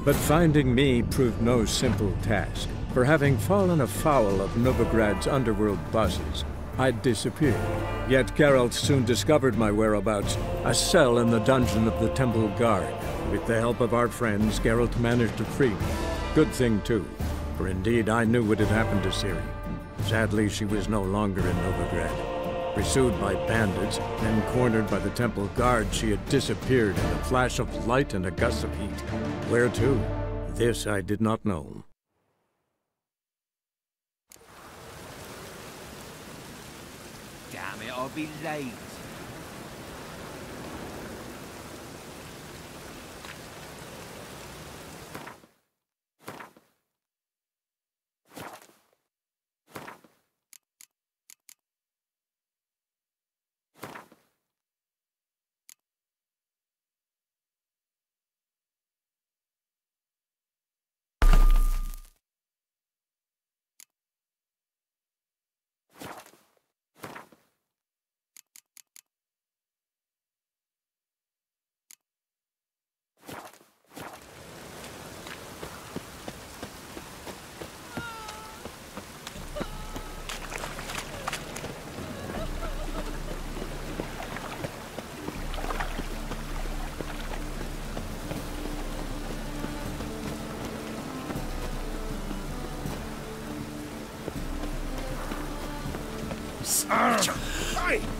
But finding me proved no simple task, for having fallen afoul of Novigrad's underworld bosses, I'd disappeared. Yet Geralt soon discovered my whereabouts, a cell in the dungeon of the Temple Guard. With the help of our friends, Geralt managed to free me. Good thing too, for indeed I knew what had happened to Ciri. Sadly, she was no longer in Novigrad. Pursued by bandits, then cornered by the Temple Guard, she had disappeared in a flash of light and a gust of heat. Where to? This I did not know. Damn it, I'll be late.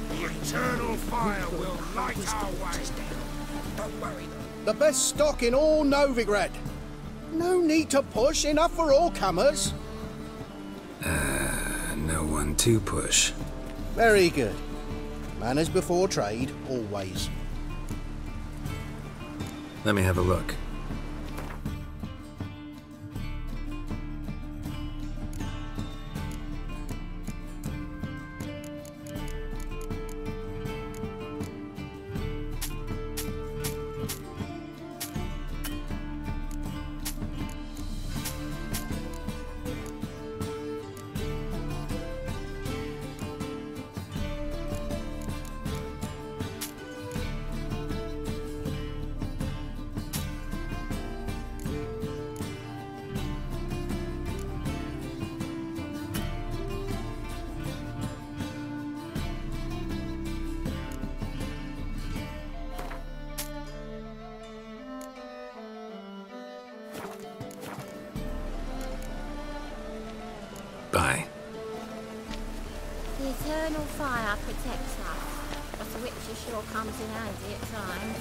The eternal fire will light our way. Don't worry. The best stock in all Novigrad. No need to push, enough for all comers. No one to push. Very good. Manners before trade, always. Let me have a look. Bye. The eternal fire protects us, but the witcher sure comes in handy at times.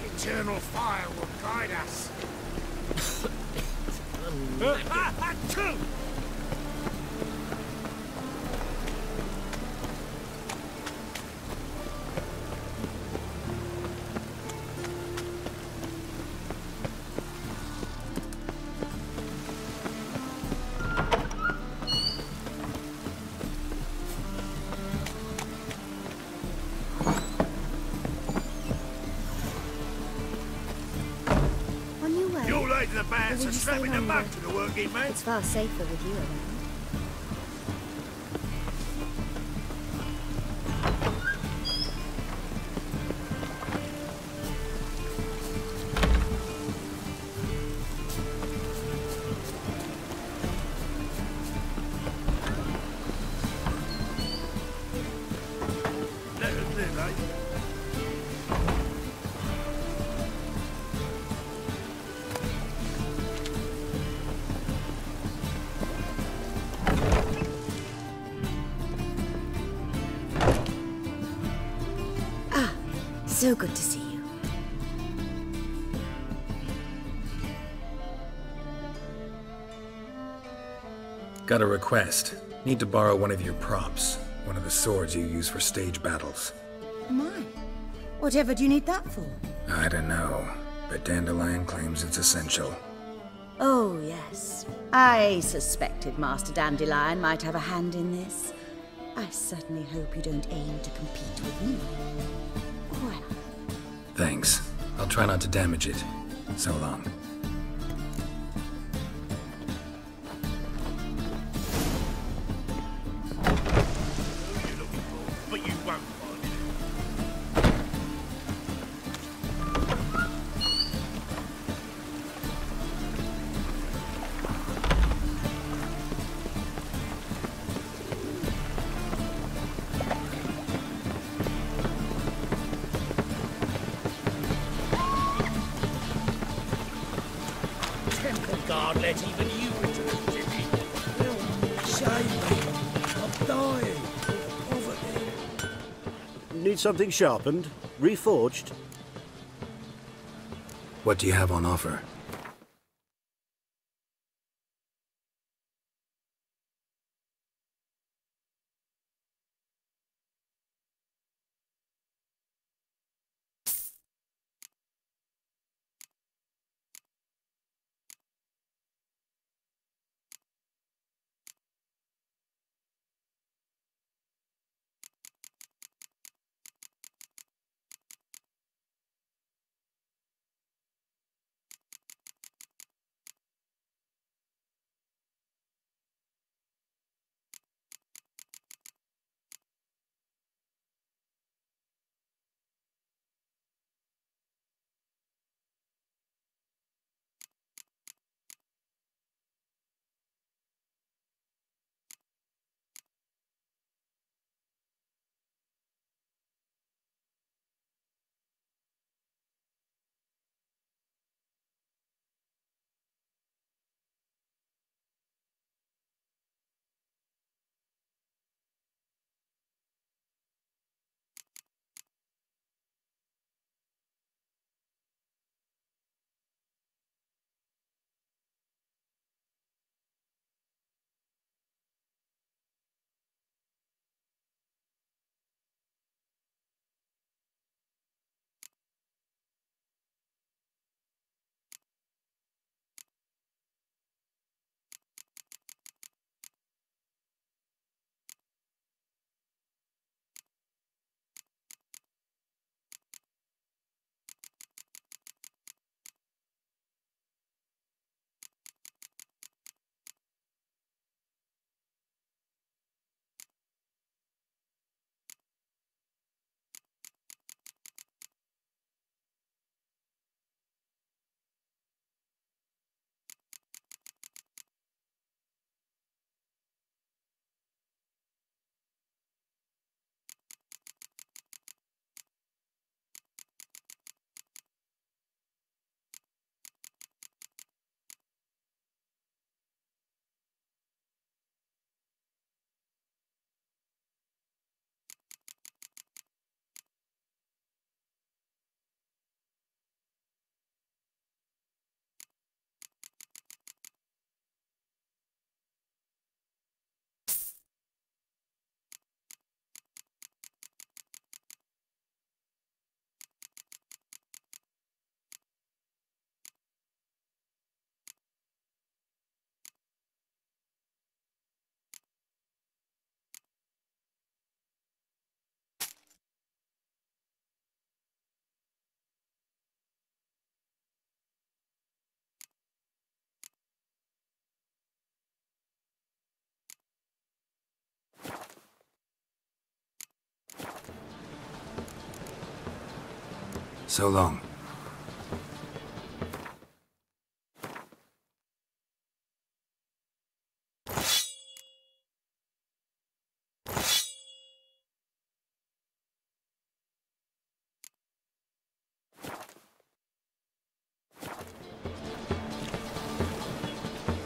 The eternal fire will guide us. You're late to the band, so strap in the mug to the working man. It's far safer with you around. Let us live, eh? So good to see you. Got a request. Need to borrow one of your props. One of the swords you use for stage battles. My. Whatever do you need that for? I don't know, but Dandelion claims it's essential. Oh, yes. I suspected Master Dandelion might have a hand in this. I certainly hope you don't aim to compete with me. Well. Thanks. I'll try not to damage it. So long. Who you're looking for, but you won't find it. temple guard let even you into the city. Save me. I'm dying. Poverty. Need something sharpened? Reforged? What do you have on offer? So long.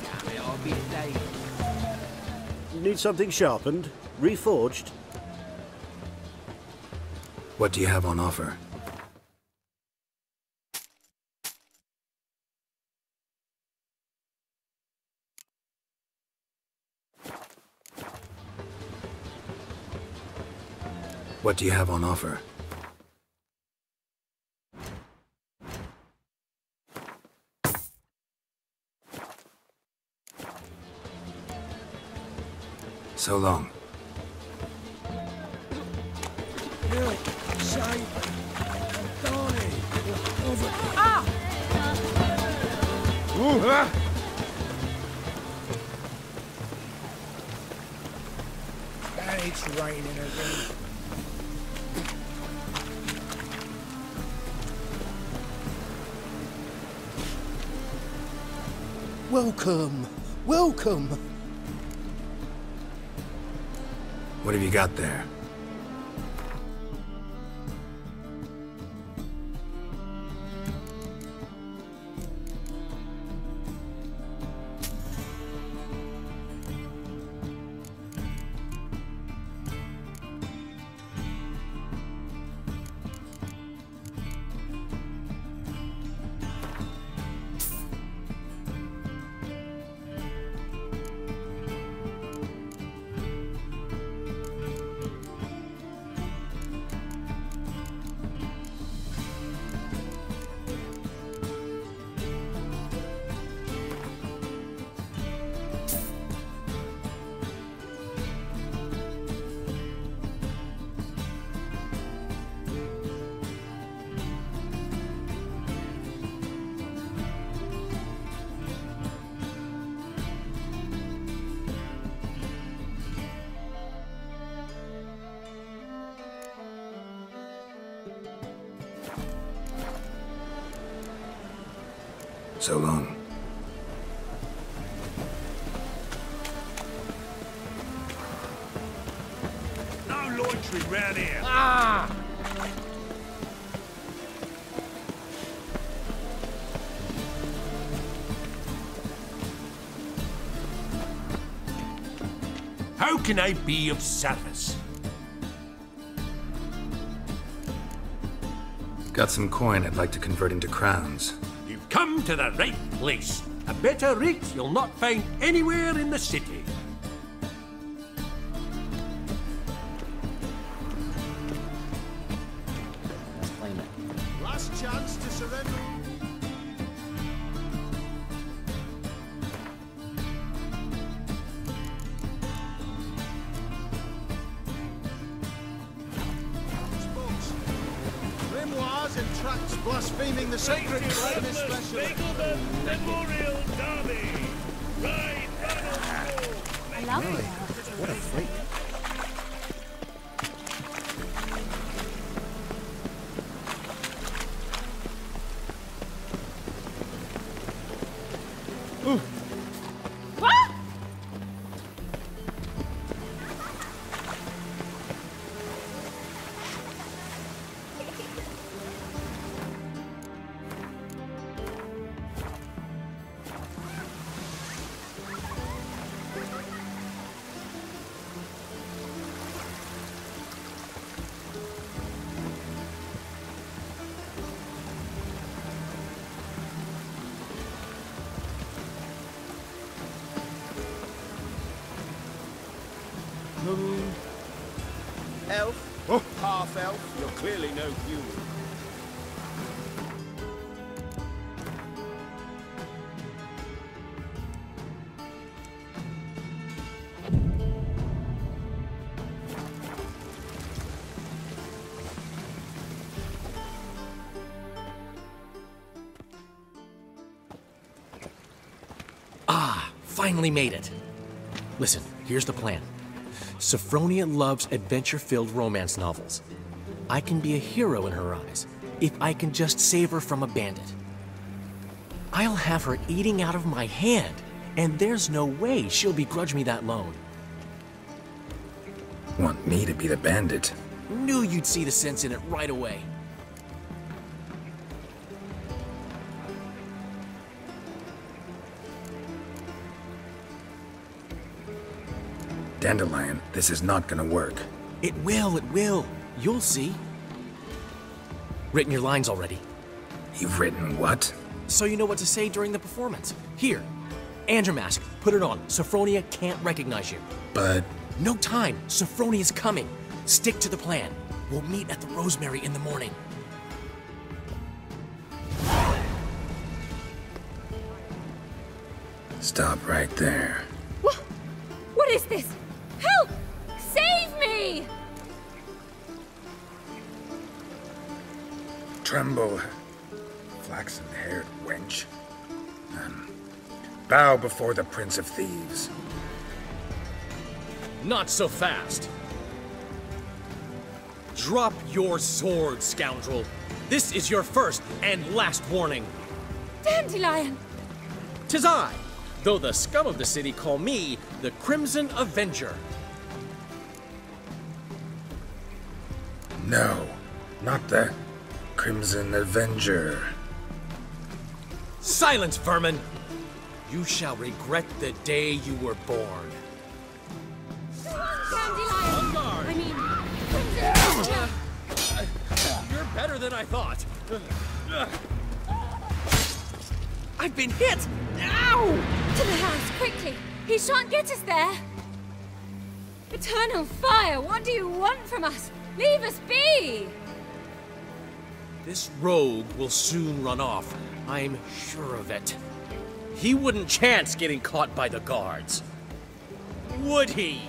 Damn it, I'll be late. Need something sharpened? Reforged? What do you have on offer? What do you have on offer? So long. Help! Save me! I'm dying! Poverty! And it's raining again. Welcome! Welcome! What have you got there? so long. No loitering round here. Ah! How can I be of service? Got some coin I'd like to convert into crowns. You've come to the right place. A better rate you'll not find anywhere in the city. Let's claim it. Last chance to surrender. Grimoires and tracts blaspheming the sacred flame especially. Memorial Derby. Ride I love it. What a freak. What? Elf? Half elf? You're clearly no human. Ah, finally made it. Listen, here's the plan. Sophronia loves adventure-filled romance novels. I can be a hero in her eyes if I can just save her from a bandit. I'll have her eating out of my hand, and there's no way she'll begrudge me that loan. Want me to be the bandit? Knew you'd see the sense in it right away. Dandelion, this is not gonna work. It will. You'll see. Written your lines already, You've written what? so you know what to say during the performance. Here, and your mask. Put it on. Sophronia can't recognize you. But No time. Sophronia's coming. Stick to the plan. We'll meet at the Rosemary in the morning. stop right there. What is this? Help! Save me! Tremble, flaxen-haired wench. Bow before the Prince of Thieves. Not so fast. Drop your sword, scoundrel. This is your first and last warning. Dandelion! 'Tis I, though the scum of the city call me the Crimson Avenger. No, not the Crimson Avenger. Silence, vermin! You shall regret the day you were born. Dandelion! I mean, You're better than I thought. I've been hit! Ow! to the house, quickly! He shan't get us there! Eternal fire, what do you want from us? Leave us be! This rogue will soon run off. I'm sure of it. He wouldn't chance getting caught by the guards. Would he?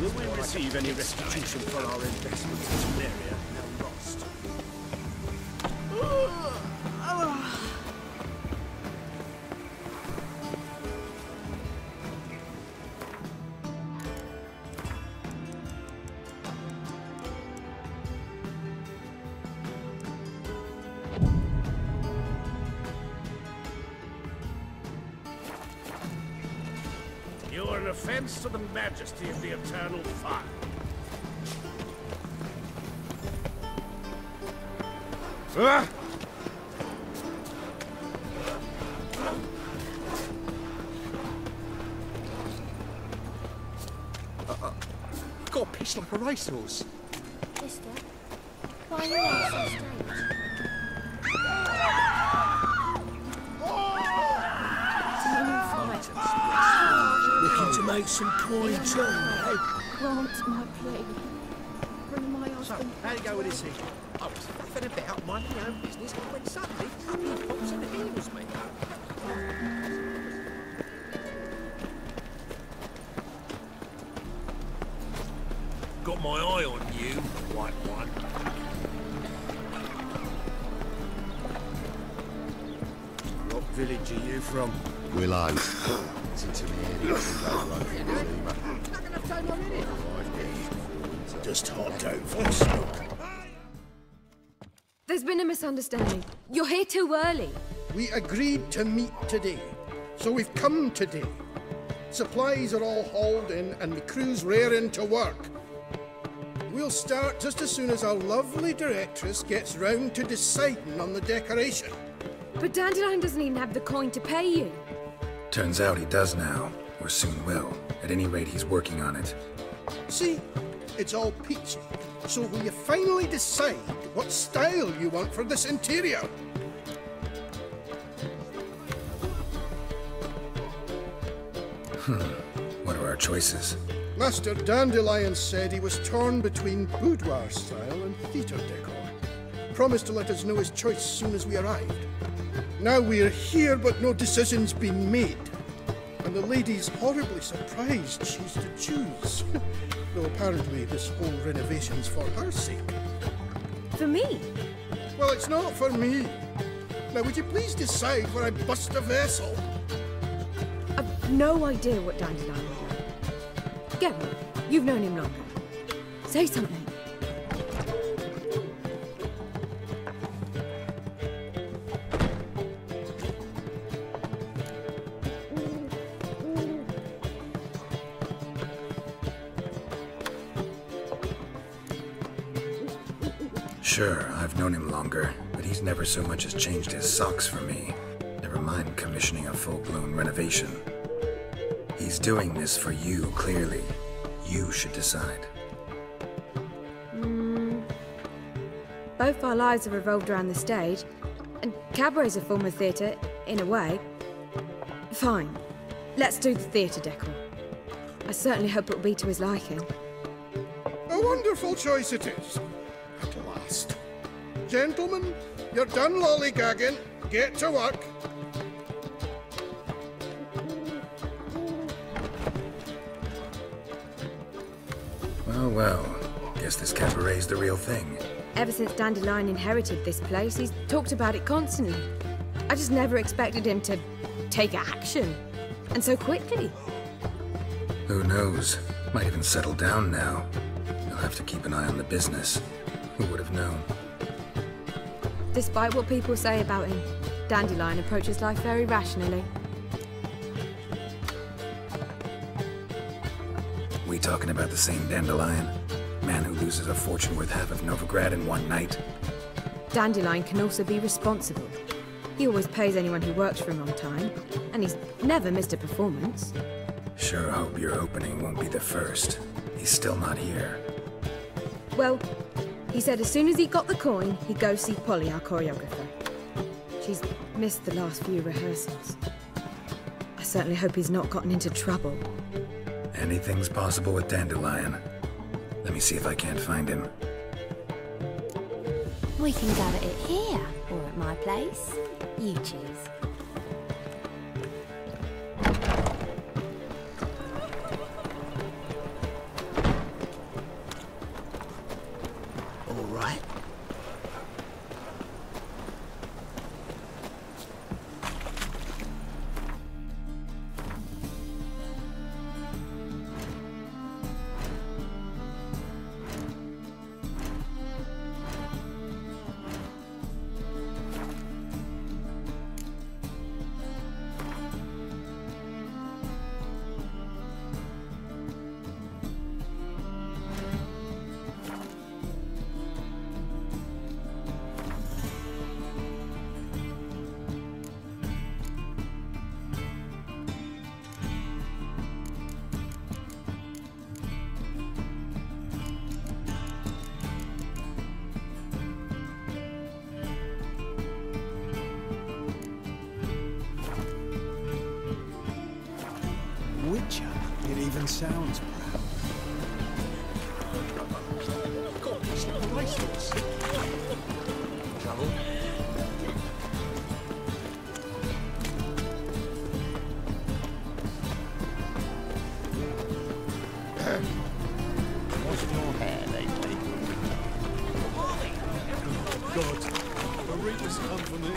Will we receive any restitution for our investment in Sumeria now lost? an offense to the majesty of the eternal fire. Ah! Got pitched like a racehorse. Mister, why are you all so strange? Looking to make some coin too, eh? Grant my plea. Bring my So, husband. how'd it go with this here? I was fed about minding my own business when suddenly he pops in the heels me. Got my eye on you, white one. What village are you from? Willow. Listen to me, Eddie. Not enough time on it. Just hopped out for a smoke. There's been a misunderstanding. You're here too early. We agreed to meet today, so we've come today. Supplies are all hauled in and the crew's raring to work. We'll start just as soon as our lovely directress gets round to deciding on the decoration. But Dandelion doesn't even have the coin to pay you. Turns out he does now, or soon will. At any rate, he's working on it. See, it's all peachy. So will you finally decide what style you want for this interior? What are our choices? Master Dandelion said he was torn between boudoir style and theatre decor. Promised to let us know his choice as soon as we arrived. Now we're here, but no decision's been made. And the lady's horribly surprised she's to choose. Though apparently this whole renovation's for her sake. For me? Well, it's not for me. Now, would you please decide where I bust a vessel? I've no idea what Dandelion would like. Geralt, you've known him longer. Say something. Sure, I've known him longer, but he's never so much as changed his socks for me. Never mind commissioning a full-blown renovation. He's doing this for you, clearly. You should decide. Both our lives have revolved around the stage, and cabaret's a form of theatre, in a way. Fine. Let's do the theatre decor. I certainly hope it'll be to his liking. A wonderful choice it is. At last. Gentlemen, you're done lollygagging. Get to work. Well, guess this cabaret's the real thing. Ever since Dandelion inherited this place, he's talked about it constantly. I just never expected him to take action. And so quickly. Who knows? Might even settle down now. You'll have to keep an eye on the business. Who would have known? Despite what people say about him, Dandelion approaches life very rationally. We talking about the same Dandelion? Man who loses a fortune worth half of Novigrad in one night? Dandelion can also be responsible. He always pays anyone who works for him on time, and he's never missed a performance. Sure hope your opening won't be the first. He's still not here. Well, he said as soon as he got the coin, he'd go see Polly, our choreographer. She's missed the last few rehearsals. I certainly hope he's not gotten into trouble. Anything's possible with Dandelion. Let me see if I can't find him. We can go at it here, or at my place. You choose. All right. creature. It even sounds proud. God, these little bracelets. Trouble? What's your hair lately? God, the Reaper's come for me.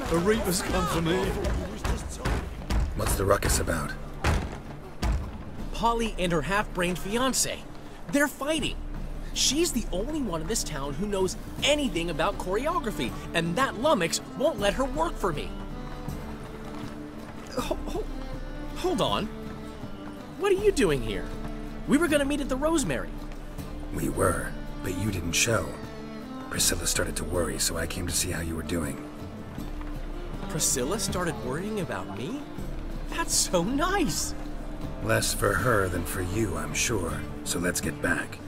The Reaper's come for me. What's the ruckus about? Polly and her half-brained fiancé. They're fighting. She's the only one in this town who knows anything about choreography, and that lummox won't let her work for me. Hold on. What are you doing here? We were gonna meet at the Rosemary. We were, but you didn't show. Priscilla started to worry, so I came to see how you were doing. Priscilla started worrying about me? That's so nice! Less for her than for you, I'm sure. So let's get back.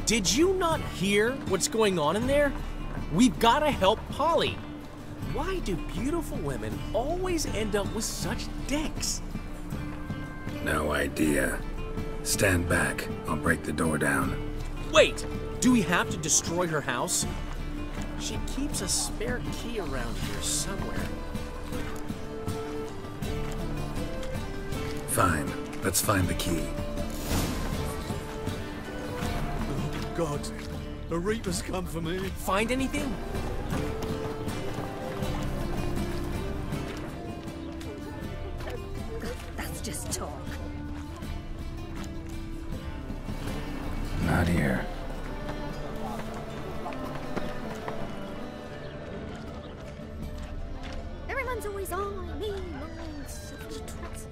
Did you not hear what's going on in there? We've gotta help Polly. Why do beautiful women always end up with such dicks? No idea. Stand back. I'll break the door down. Wait! Do we have to destroy her house? She keeps a spare key around here somewhere. Fine. Let's find the key. Oh, God. The Reaper's come for me. Find anything? That's just talk. Not here. Everyone's always on me, mine, such twats.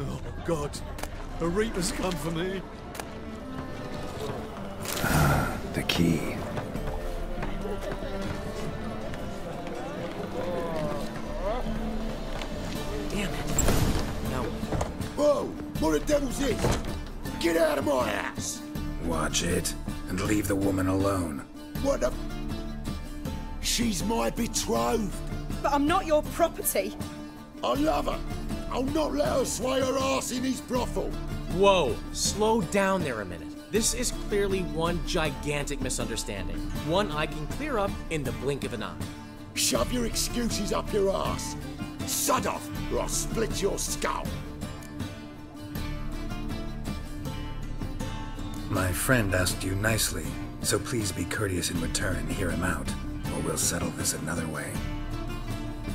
Oh, God. The Reaper's come for me. The key. Damn it. No. Whoa! What the devil's this? Get out of my house! Watch it, and leave the woman alone. What the... She's my betrothed. But I'm not your property. I love her. I'll not let her sway her ass in his brothel. Whoa, slow down there a minute. This is clearly one gigantic misunderstanding. One I can clear up in the blink of an eye. Shove your excuses up your ass. Sod off, or I'll split your skull. My friend asked you nicely, so please be courteous in return and hear him out, or we'll settle this another way.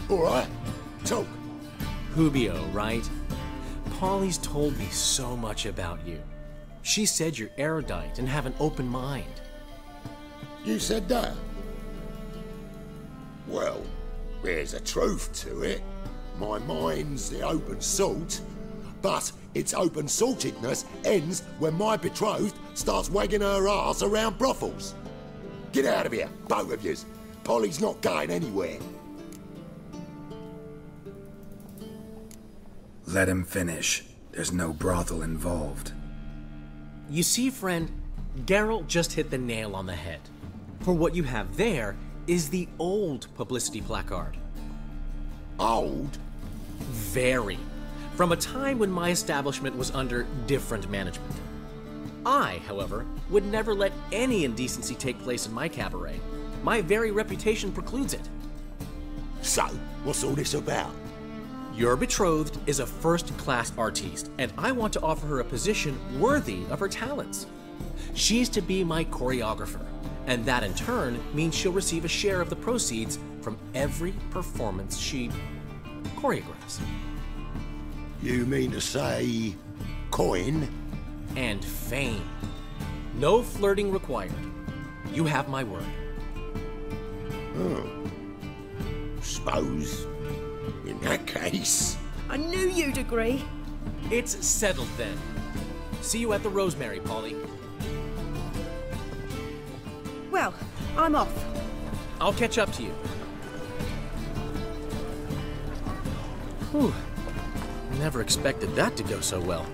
All right, talk. Hubio, right? Polly's told me so much about you. She said you're erudite and have an open mind. You said that? Well, there's a truth to it. My mind's the open salt, but its open saltedness ends when my betrothed starts wagging her ass around brothels. Get out of here, both of yous. Polly's not going anywhere. Let him finish. There's no brothel involved. You see, friend, Geralt just hit the nail on the head. For what you have there is the old publicity placard. Old? Very. From a time when my establishment was under different management. I, however, would never let any indecency take place in my cabaret. My very reputation precludes it. So, what's all this about? Your betrothed is a first-class artiste, and I want to offer her a position worthy of her talents. She's to be my choreographer, and that in turn means she'll receive a share of the proceeds from every performance she choreographs. You mean to say coin? And fame. No flirting required. You have my word. Oh. Suppose, in that case... I knew you'd agree. It's settled then. See you at the Rosemary, Polly. Well, I'm off. I'll catch up to you. Whew. Never expected that to go so well.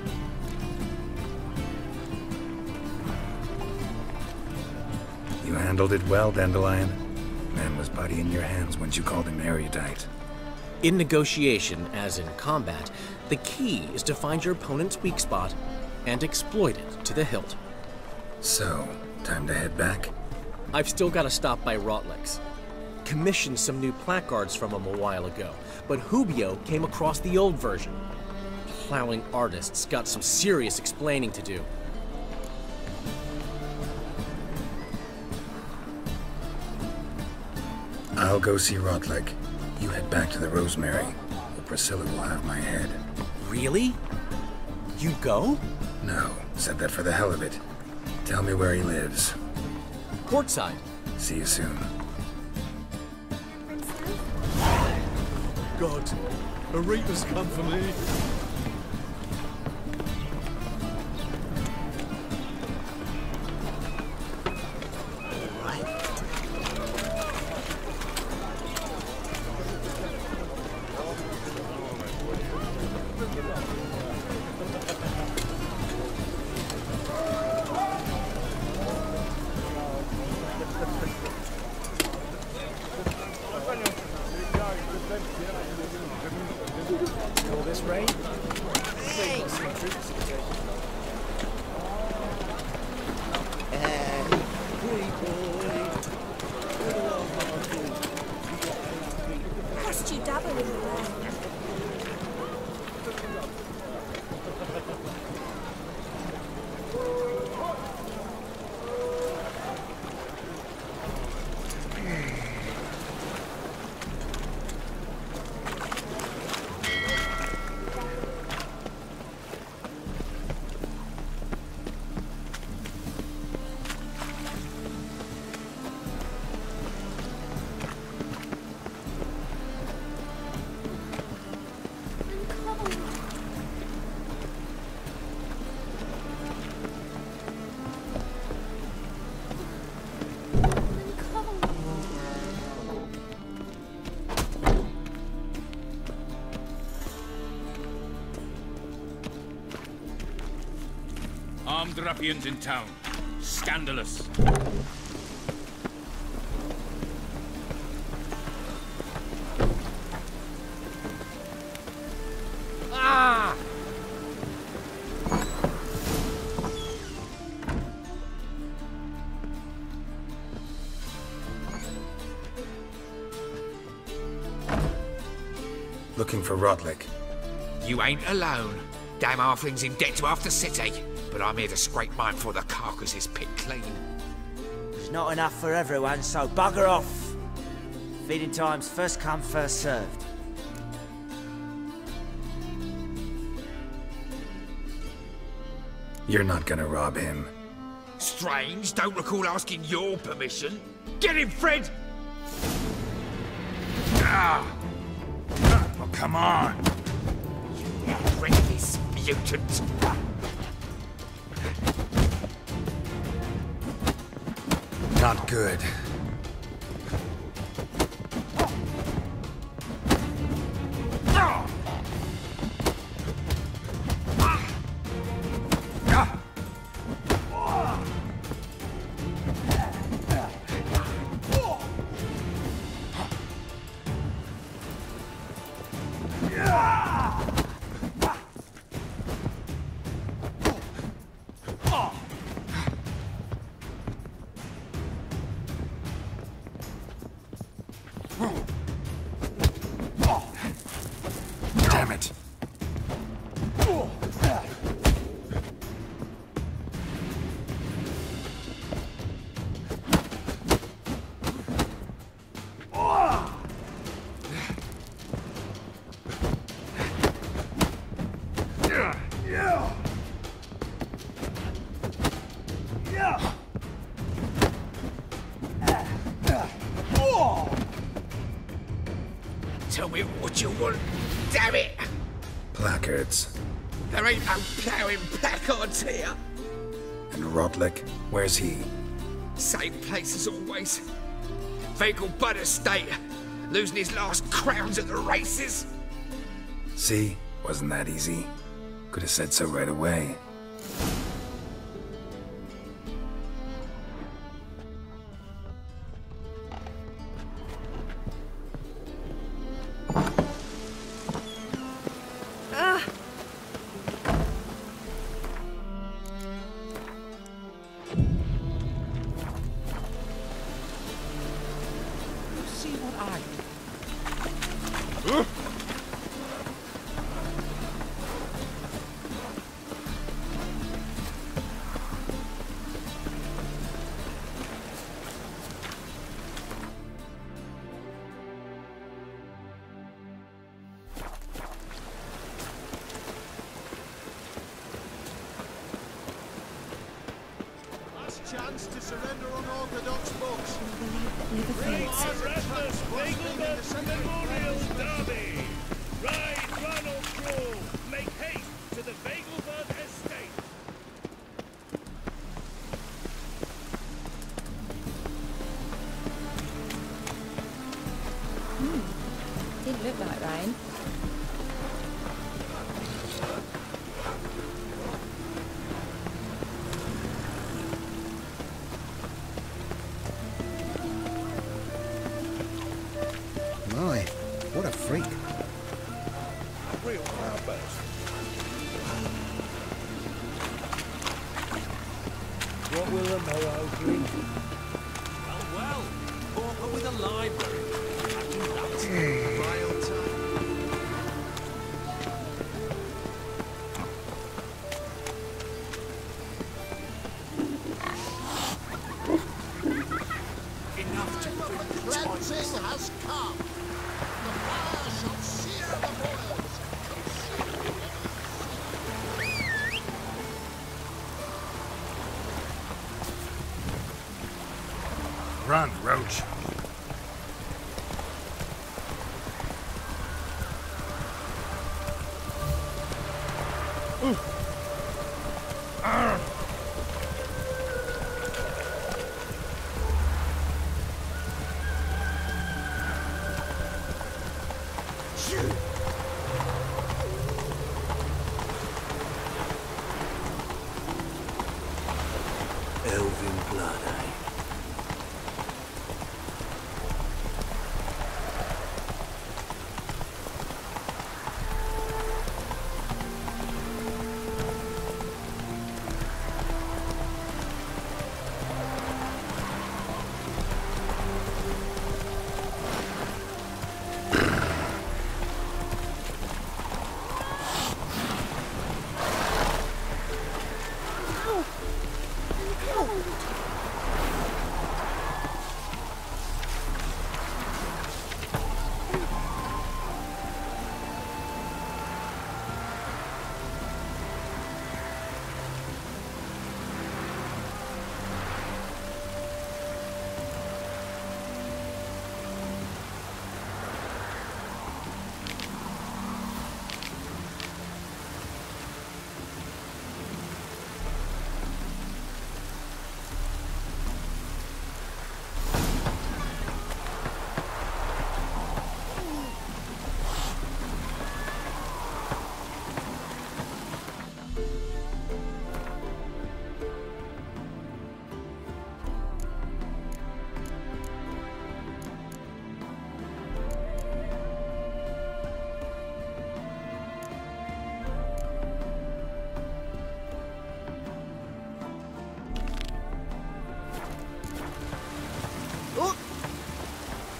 You handled it well, Dandelion. Man was putty in your hands once you called him erudite. In negotiation, as in combat, the key is to find your opponent's weak spot and exploit it to the hilt. So, time to head back? I've still got to stop by Rotlick's. Commissioned some new placards from him a while ago, but Hubio came across the old version. Plowing artists got some serious explaining to do. I'll go see Rotlick. You head back to the Rosemary, or Priscilla will have my head. Really? You go? No, said that for the hell of it. Tell me where he lives. Portside. See you soon. God, a reaper's come for me. Armed ruffians in town. Scandalous. Ah! Looking for Rotlick. You ain't alone. Damn halfling's in debt to half the city. But I'm here to scrape mine before the carcass is picked clean. There's not enough for everyone, so bugger off. Feeding time's first come, first served. You're not gonna rob him. Strange, don't recall asking your permission. Get him, Fred! Ah! Oh, come on! You horrendous mutant! Not good. Tell me what you want, damn it! Placards. There ain't no ploughing placards here. And Rodlick, where's he? Same place as always. Vegal Bud Estate, losing his last crowns at the races. See? Wasn't that easy? Could have said so right away. Chance to surrender unorthodox books. Great Restless Vegelbud Memorial Derby. Ride, run or crawl. Make haste to the Vegelbud Estate. Didn't look like rain. My, what a freak. Real cloudburst. What will the morrow bring? Well, Pauper with a library. That's vile time. Enough to the cleansing has come. The fire shall sear the boils. Run, Roach. Elven blood, eh?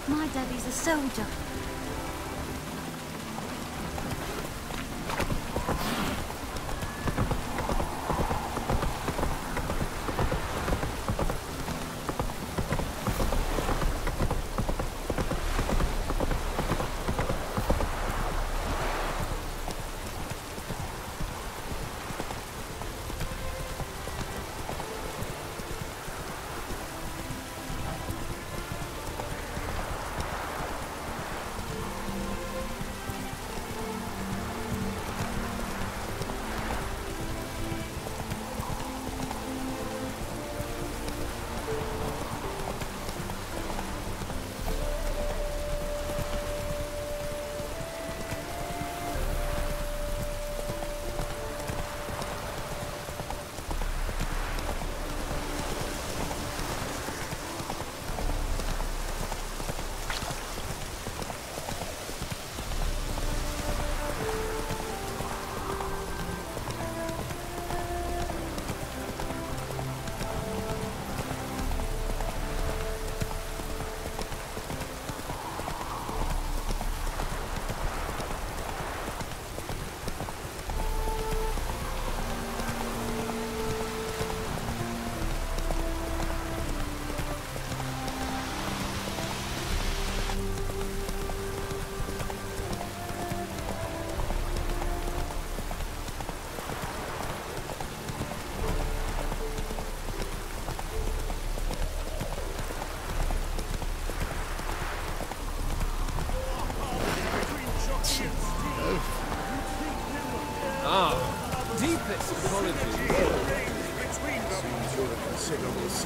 My daddy's a soldier.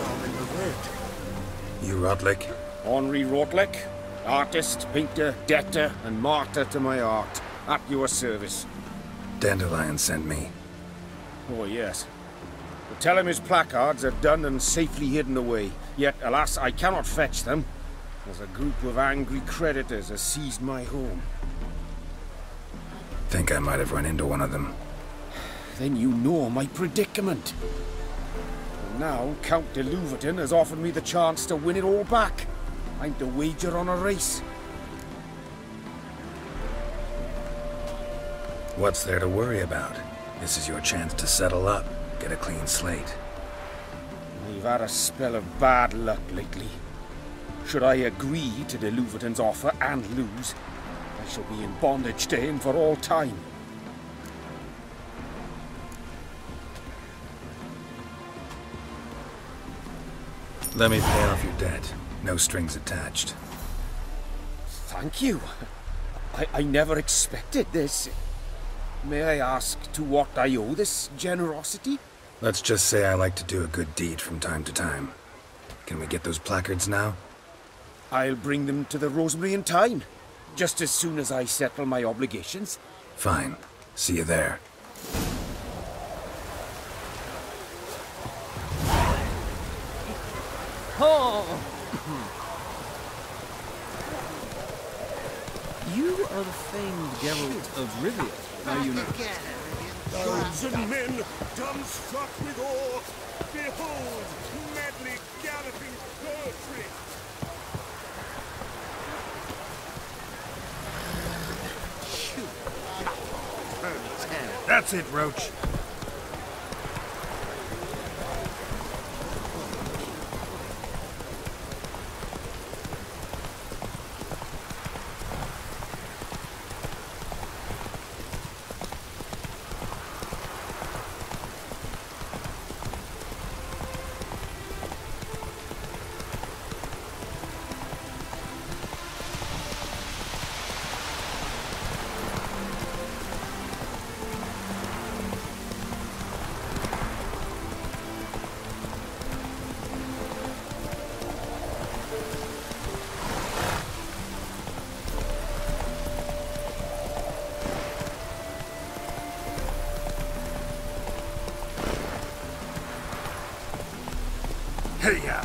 saw in the wood. You Rotlick? Henri Rotlick, artist, painter, debtor, and martyr to my art. At your service. Dandelion sent me. Oh, yes. But tell him his placards are done and safely hidden away. Yet, alas, I cannot fetch them, as a group of angry creditors has seized my home. Think I might have run into one of them. Then you know my predicament. And now, Count de Louverton has offered me the chance to win it all back. I'm to wager on a race. What's there to worry about? This is your chance to settle up, get a clean slate. I've had a spell of bad luck lately. Should I agree to de Louverton's offer and lose, I shall be in bondage to him for all time. Let me pay off your debt. No strings attached. Thank you. I never expected this. May I ask to what I owe this generosity? Let's just say I like to do a good deed from time to time. Can we get those placards now? I'll bring them to the Rosemary in time, just as soon as I settle my obligations. Fine. See you there. Oh! You are the famed Geralt of Rivia, are you not? Gods and men, dumbstruck with awe, behold, madly galloping poetry! That's it, Roach. Hey-ya!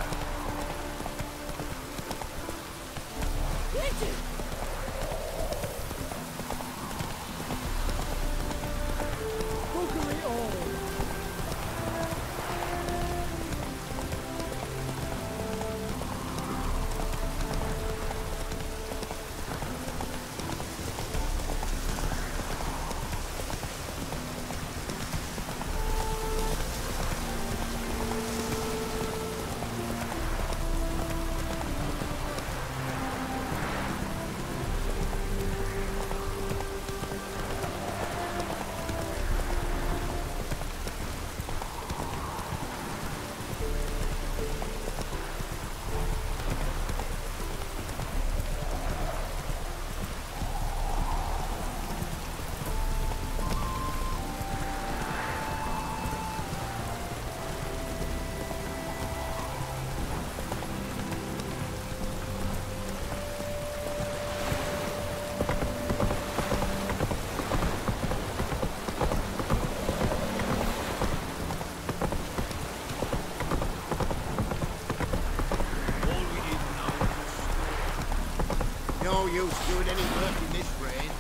No use doing any work in this rain.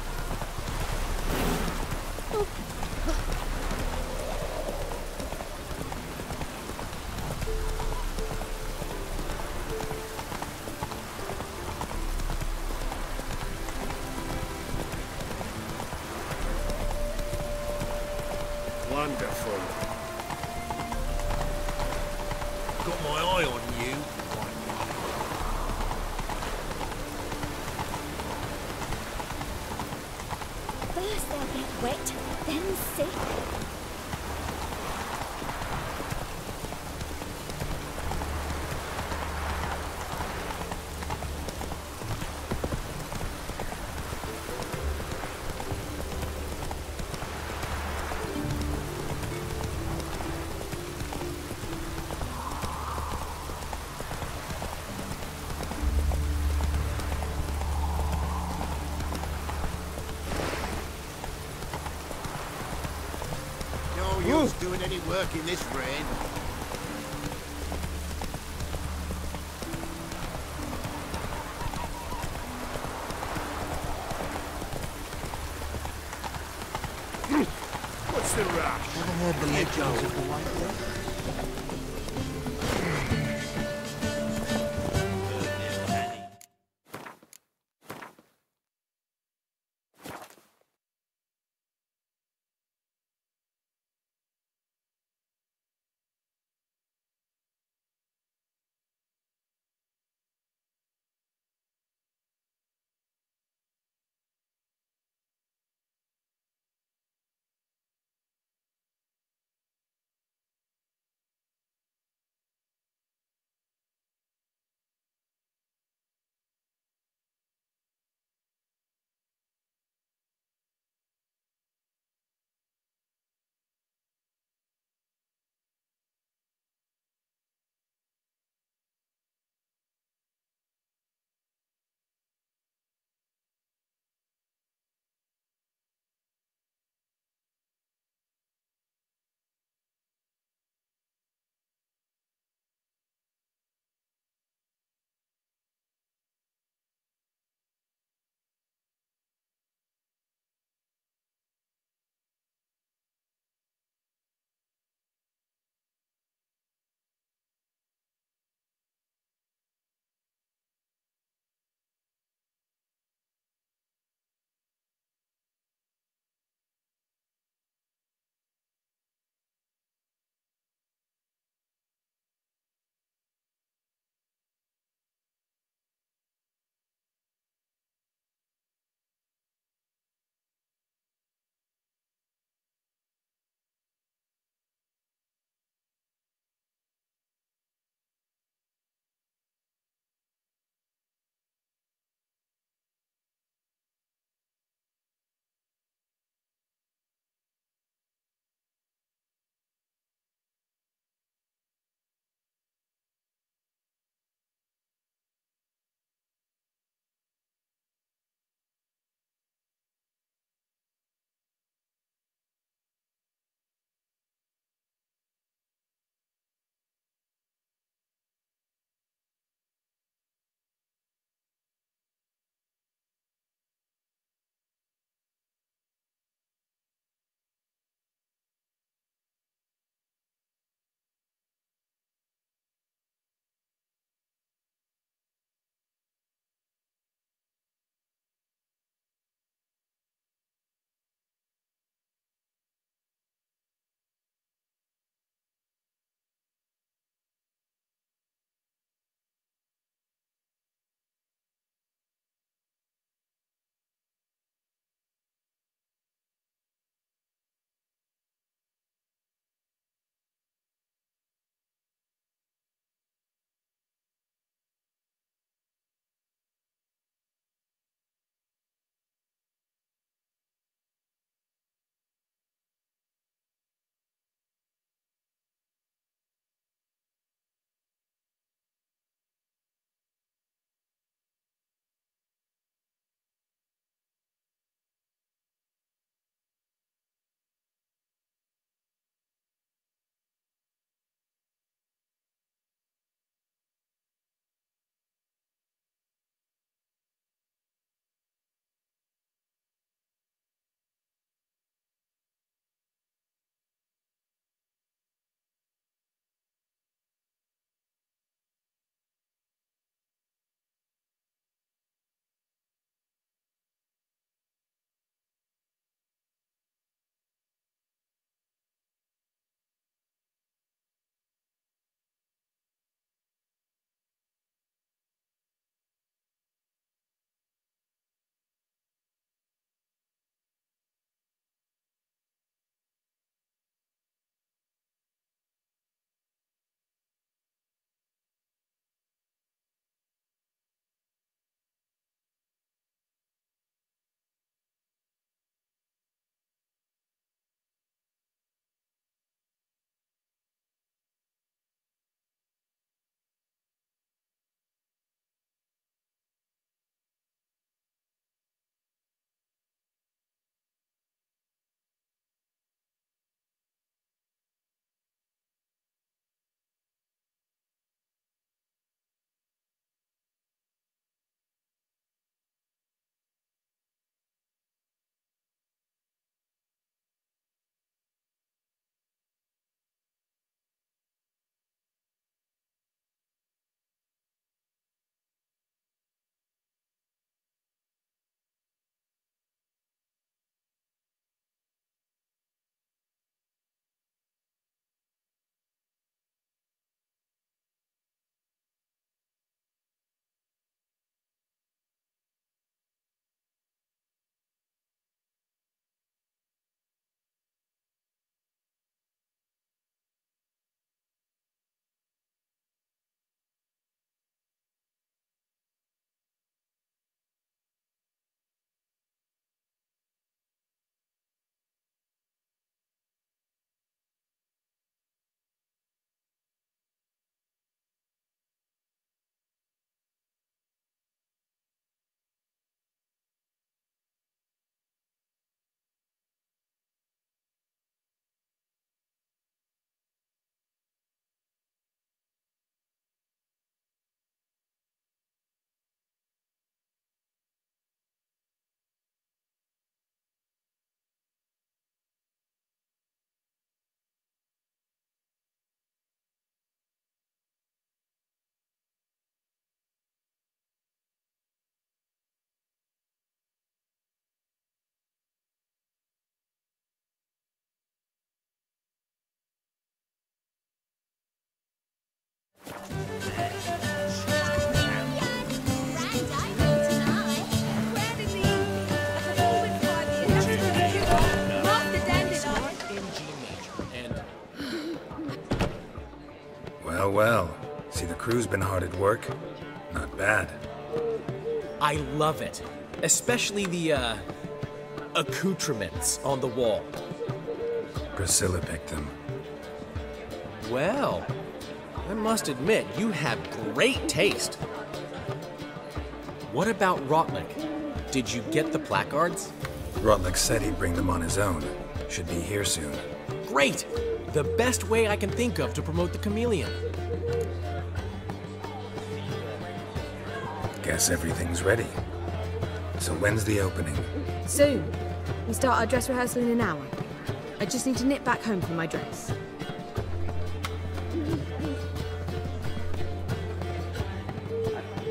Wonderful. Got my eye on you. First they'll get wet, then sick. Who's doing any work in this rain? What's the rush? Ever heard the legends of the White Death? Well, well. See, the crew's been hard at work. Not bad. I love it. Especially the, accoutrements on the wall. Priscilla picked them. Well, I must admit, you have great taste. What about Rotlick? Did you get the placards? Rotlick said he'd bring them on his own. Should be here soon. Great! The best way I can think of to promote the chameleon. Guess everything's ready. So when's the opening? Soon. We start our dress rehearsal in an hour. I just need to nip back home for my dress.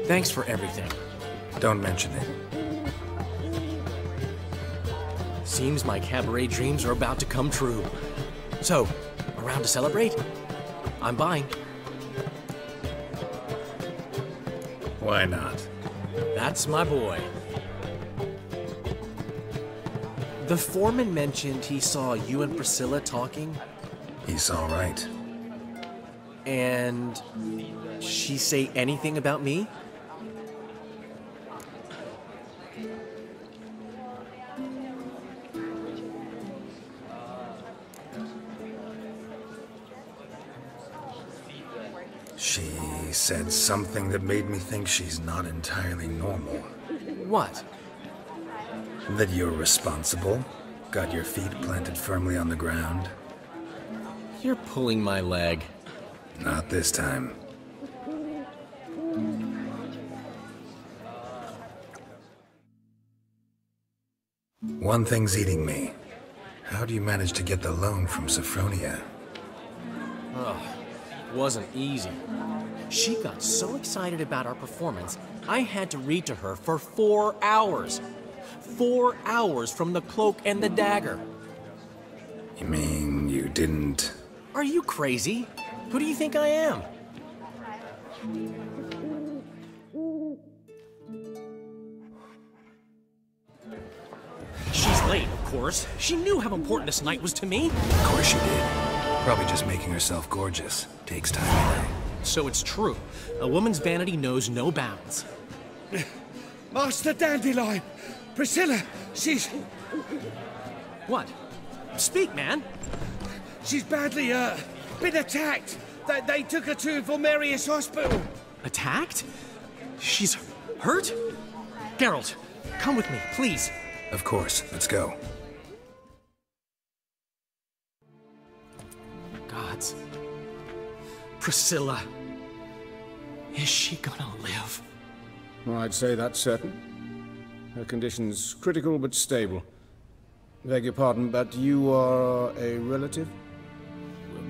Thanks for everything. Don't mention it. Seems my cabaret dreams are about to come true. So, around to celebrate? I'm buying. Why not? That's my boy. The foreman mentioned he saw you and Priscilla talking. He saw right. And she say anything about me? She said something that made me think she's not entirely normal. What? That you're responsible, got your feet planted firmly on the ground. You're pulling my leg. Not this time. One thing's eating me. How do you manage to get the loan from Sophronia? Ugh, wasn't easy. She got so excited about our performance, I had to read to her for 4 hours. 4 hours from the Cloak and the Dagger. You mean you didn't... Are you crazy? Who do you think I am? She's late, of course. She knew how important this night was to me. Of course she did. Probably just making herself gorgeous. Takes time anyway. So it's true. A woman's vanity knows no bounds. Master Dandelion! Priscilla, she's... What? Speak, man. She's badly, been attacked. They took her to Vulmerius Hospital. Attacked? She's hurt? Geralt, come with me, please. Of course. Let's go. Gods. Priscilla. Is she gonna live? I'd say that's certain. Her condition's critical but stable. Beg your pardon, but you are a relative?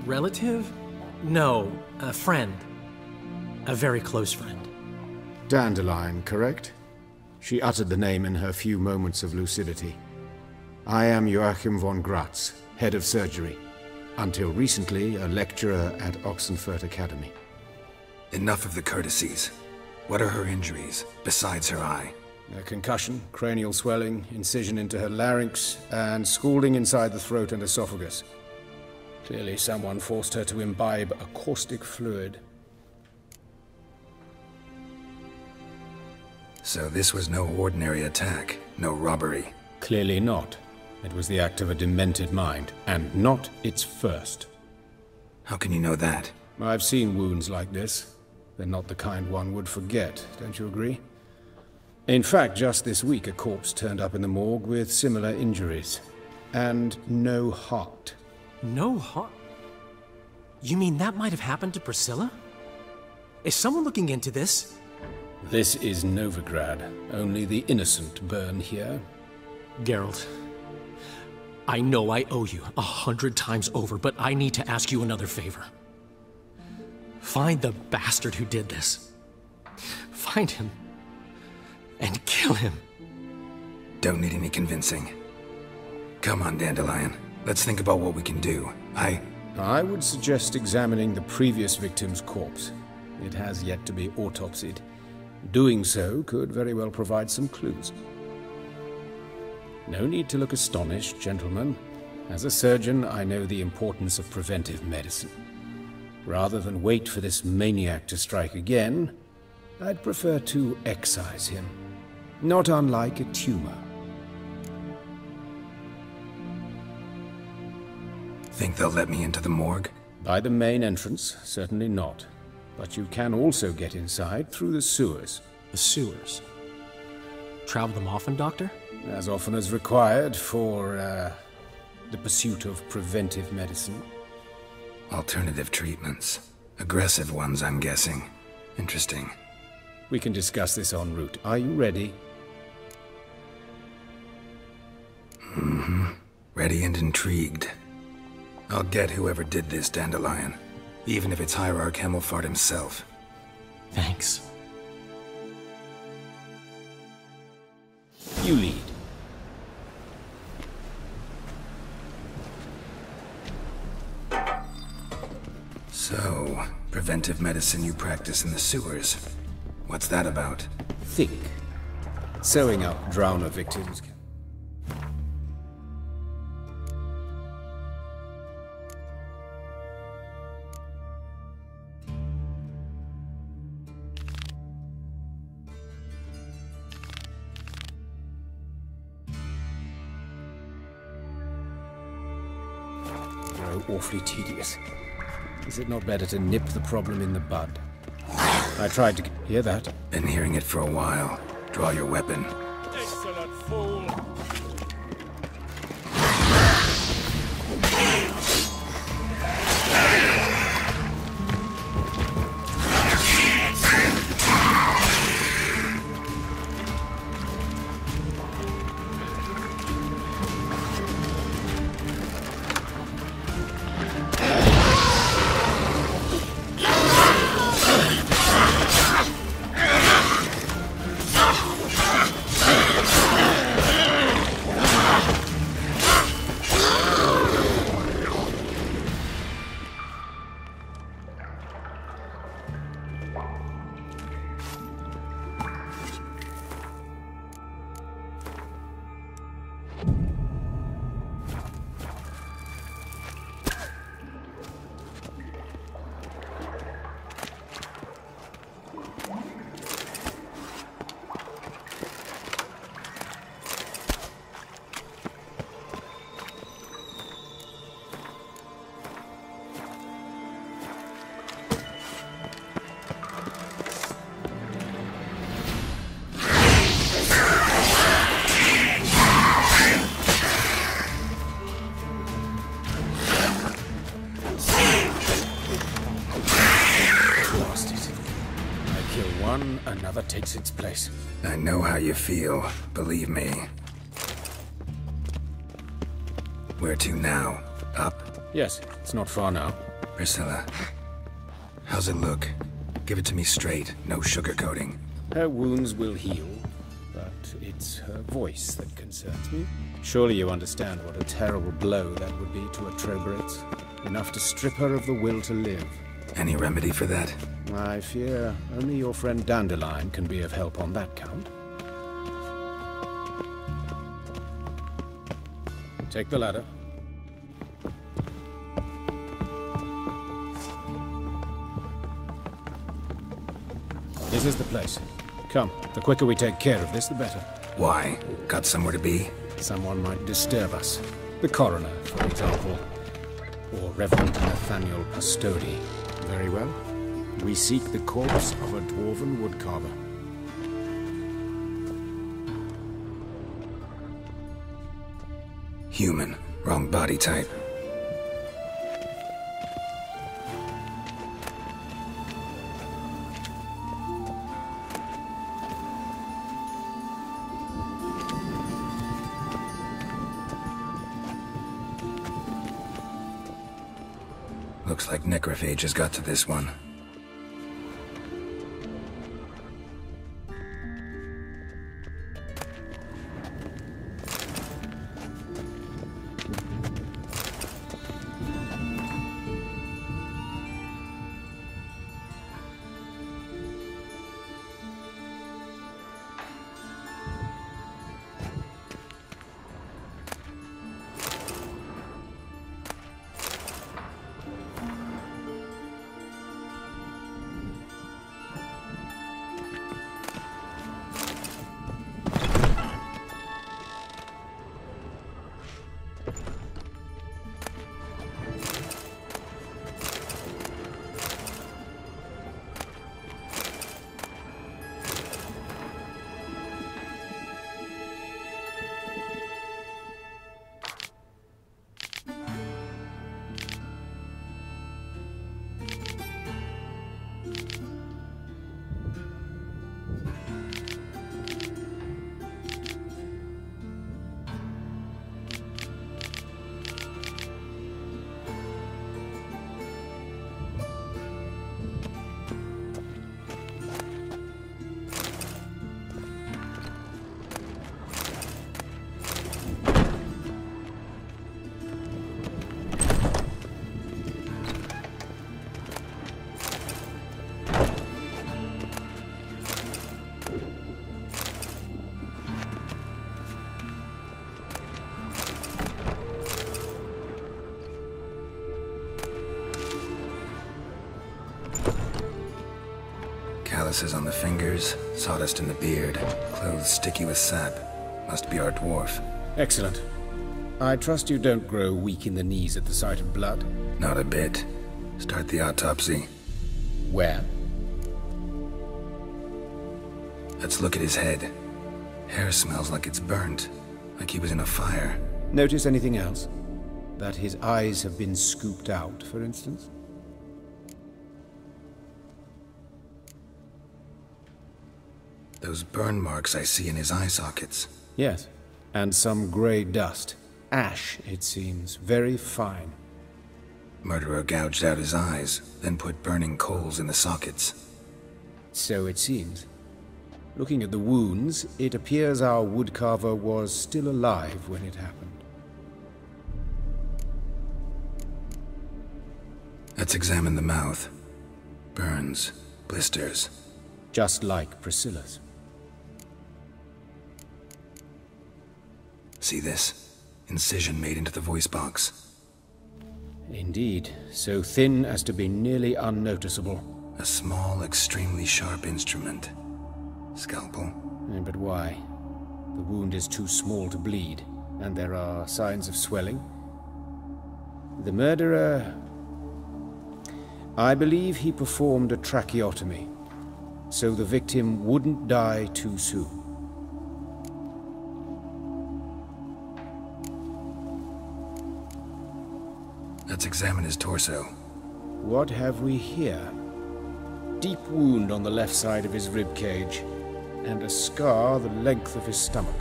Relative? No, a friend. A very close friend. Dandelion, correct? She uttered the name in her few moments of lucidity. I am Joachim von Gratz, head of surgery. Until recently, a lecturer at Oxenfurt Academy. Enough of the courtesies. What are her injuries, besides her eye? A concussion, cranial swelling, incision into her larynx, and scalding inside the throat and esophagus. Clearly someone forced her to imbibe a caustic fluid. So this was no ordinary attack, no robbery. Clearly not. It was the act of a demented mind, and not its first. How can you know that? I've seen wounds like this. They're not the kind one would forget, don't you agree? In fact, just this week a corpse turned up in the morgue with similar injuries. And no heart. No heart? You mean that might have happened to Priscilla? Is someone looking into this? This is Novigrad. Only the innocent burn here. Geralt, I know I owe you 100 times over, but I need to ask you another favor. Find the bastard who did this. Find him. And kill him. Don't need any convincing. Come on, Dandelion. Let's think about what we can do. I would suggest examining the previous victim's corpse. It has yet to be autopsied. Doing so could very well provide some clues. No need to look astonished, gentlemen. As a surgeon, I know the importance of preventive medicine. Rather than wait for this maniac to strike again, I'd prefer to excise him. Not unlike a tumor. Think they'll let me into the morgue? By the main entrance, certainly not. But you can also get inside through the sewers. The sewers? Travel them often, Doctor? As often as required for, the pursuit of preventive medicine. Alternative treatments. Aggressive ones, I'm guessing. Interesting. We can discuss this en route. Are you ready? Mm-hmm. Ready and intrigued. I'll get whoever did this, Dandelion. Even if it's Hierarch Hemmelfart himself. Thanks. You lead. So, preventive medicine you practice in the sewers. What's that about? Think. Sewing up drowner victims. Awfully tedious. Is it not better to nip the problem in the bud? I tried to hear that. Been hearing it for a while. Draw your weapon. Excellent fool! Another takes its place. I know how you feel, believe me. Where to now? Up? Yes, it's not far now. Priscilla, how's it look? Give it to me straight, no sugarcoating. Her wounds will heal, but it's her voice that concerns me. Surely you understand what a terrible blow that would be to a Trobritz. Enough to strip her of the will to live. Any remedy for that? I fear only your friend Dandelion can be of help on that count. Take the ladder. This is the place. Come, the quicker we take care of this, the better. Why? Got somewhere to be? Someone might disturb us. The coroner, for example. Or Reverend Nathaniel Pastodi. Very well. We seek the corpse of a dwarven woodcarver. Human. Wrong body type. Looks like necrophage has got to this one. calluses on the fingers, sawdust in the beard, clothes sticky with sap. Must be our dwarf. Excellent. I trust you don't grow weak in the knees at the sight of blood? Not a bit. Start the autopsy. Where? Let's look at his head. Hair smells like it's burnt, like he was in a fire. Notice anything else? That his eyes have been scooped out, for instance? Those burn marks I see in his eye sockets. Yes, and some grey dust. Ash, it seems. Very fine. Murderer gouged out his eyes, then put burning coals in the sockets. So it seems. Looking at the wounds, it appears our woodcarver was still alive when it happened. Let's examine the mouth. Burns, blisters. Just like Priscilla's. See this? Incision made into the voice box. Indeed, so thin as to be nearly unnoticeable. A small, extremely sharp instrument. Scalpel. But why? The wound is too small to bleed, and there are signs of swelling. The murderer... I believe he performed a tracheotomy, so the victim wouldn't die too soon. Let's examine his torso. What have we here? Deep wound on the left side of his rib cage, and a scar the length of his stomach.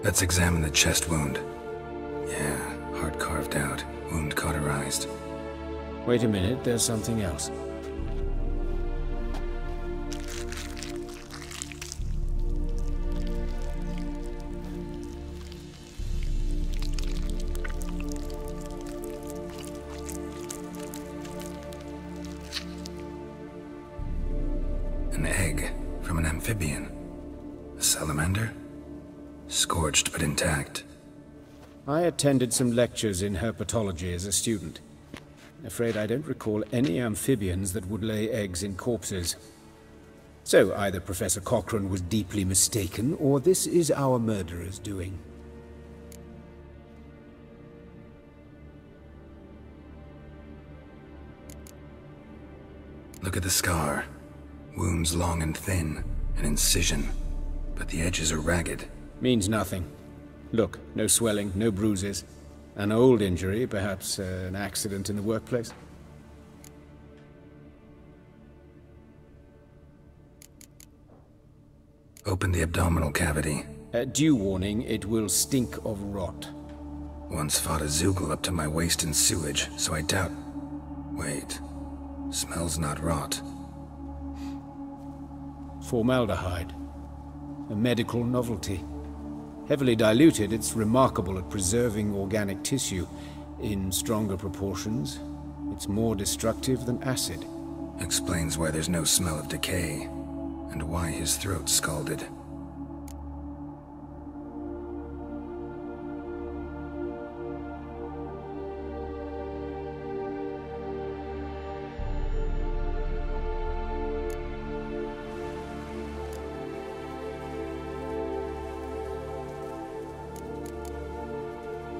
Let's examine the chest wound. Yeah, heart carved out, wound cauterized. Wait a minute, there's something else. An egg from an amphibian. A salamander? Scorched but intact. I attended some lectures in herpetology as a student. Afraid I don't recall any amphibians that would lay eggs in corpses. So either Professor Cochrane was deeply mistaken, or this is our murderer's doing. Look at the scar. Wounds long and thin, an incision, but the edges are ragged. Means nothing. Look, no swelling, no bruises. An old injury, perhaps an accident in the workplace. Open the abdominal cavity. Due warning, it will stink of rot. Once fought a Zoogle up to my waist in sewage, so I doubt... Wait. Smells not rot. Formaldehyde. A medical novelty. Heavily diluted, it's remarkable at preserving organic tissue. In stronger proportions, it's more destructive than acid. Explains why there's no smell of decay, and why his throat's scalded.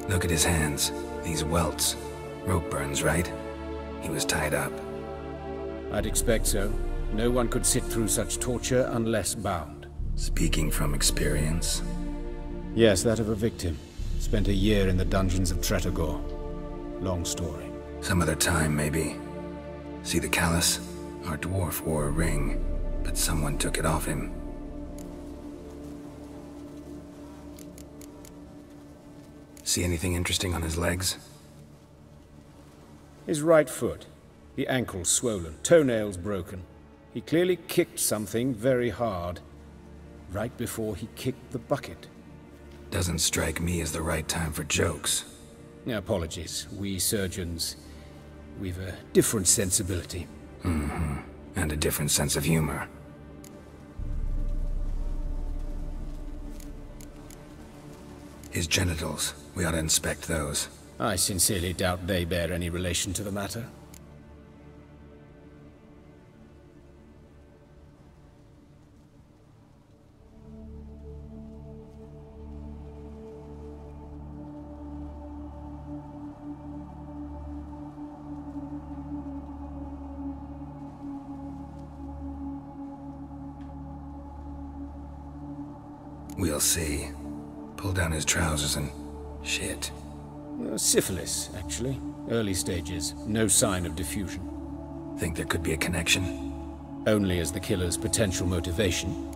Look at his hands. These welts. Rope burns, right? He was tied up. I'd expect so. No one could sit through such torture unless bound. Speaking from experience? Yes, that of a victim. Spent a year in the dungeons of Tretogor. Long story. Some other time, maybe. See the callus? Our dwarf wore a ring, but someone took it off him. See anything interesting on his legs? His right foot. The ankle swollen, toenails broken. He clearly kicked something very hard. Right before he kicked the bucket. Doesn't strike me as the right time for jokes. Apologies. We surgeons, we've a different sensibility. Mm-hmm. And a different sense of humor. His genitals. We ought to inspect those. I sincerely doubt they bear any relation to the matter. We'll see. Pull down his trousers and... shit. Syphilis, actually. Early stages. No sign of diffusion. Think there could be a connection? Only as the killer's potential motivation.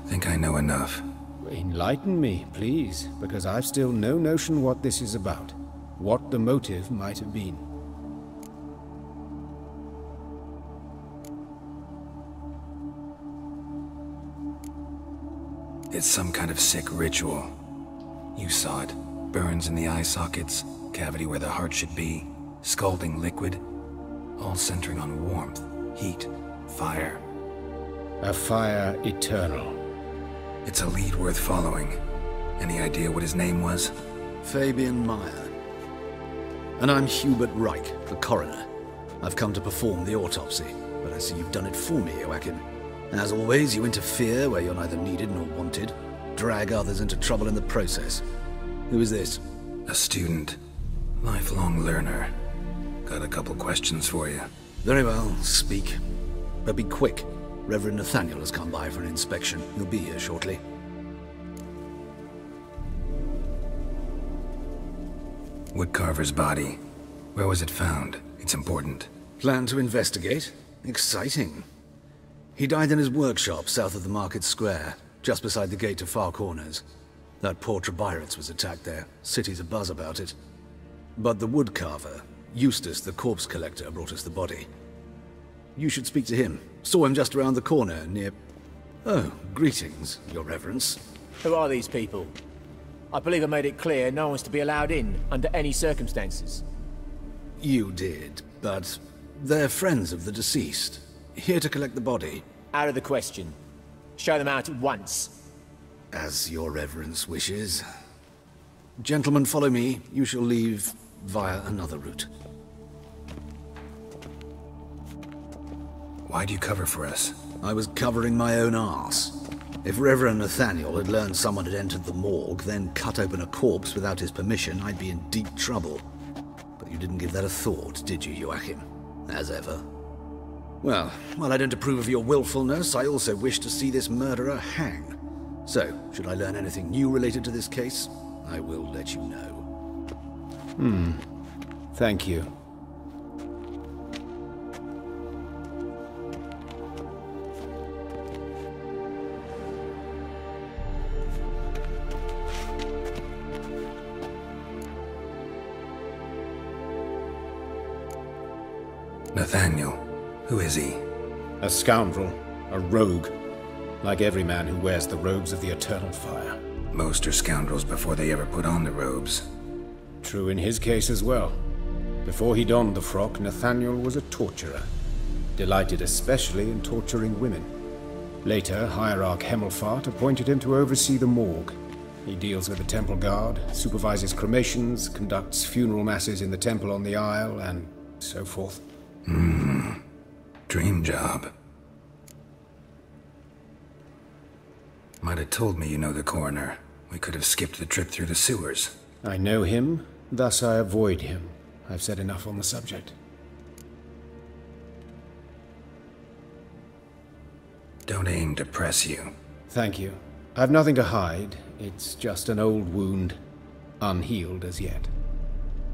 Think I know enough. Enlighten me, please, because I've still no notion what this is about. What the motive might have been. It's some kind of sick ritual. You saw it. Burns in the eye sockets, cavity where the heart should be, scalding liquid, all centering on warmth, heat, fire. A fire eternal. It's a lead worth following. Any idea what his name was? Fabian Meyer. And I'm Hubert Reich, the coroner. I've come to perform the autopsy, but I see you've done it for me, Joachim. As always, you interfere where you're neither needed nor wanted. Drag others into trouble in the process. Who is this? A student. Lifelong learner. Got a couple questions for you. Very well, speak. But be quick. Reverend Nathaniel has come by for an inspection. He'll be here shortly. Woodcarver's body. Where was it found? It's important. Plan to investigate? Exciting. He died in his workshop south of the market square, just beside the gate to Far Corners. That poor Trebyritz was attacked there. City's abuzz about it. But the woodcarver, Eustace the corpse collector, brought us the body. You should speak to him. Saw him just around the corner near... Oh, greetings, your reverence. Who are these people? I believe I made it clear no one's to be allowed in under any circumstances. You did, but they're friends of the deceased. Here to collect the body. Out of the question. Show them out at once. As your reverence wishes. Gentlemen, follow me. You shall leave via another route. Why'd you cover for us? I was covering my own arse. If Reverend Nathaniel had learned someone had entered the morgue, then cut open a corpse without his permission, I'd be in deep trouble. But you didn't give that a thought, did you, Joachim? As ever. Well, while I don't approve of your willfulness, I also wish to see this murderer hang. So, should I learn anything new related to this case, I will let you know. Thank you. Nathaniel. Who is he? A scoundrel. A rogue. Like every man who wears the robes of the Eternal Fire. Most are scoundrels before they ever put on the robes. True in his case as well. Before he donned the frock, Nathaniel was a torturer. Delighted especially in torturing women. Later, Hierarch Hemmelfart appointed him to oversee the morgue. He deals with the temple guard, supervises cremations, conducts funeral masses in the temple on the Isle, and so forth. Dream job. Might have told me you know the coroner. We could have skipped the trip through the sewers. I know him, thus I avoid him. I've said enough on the subject. Don't aim to press you. Thank you. I've nothing to hide. It's just an old wound, unhealed as yet.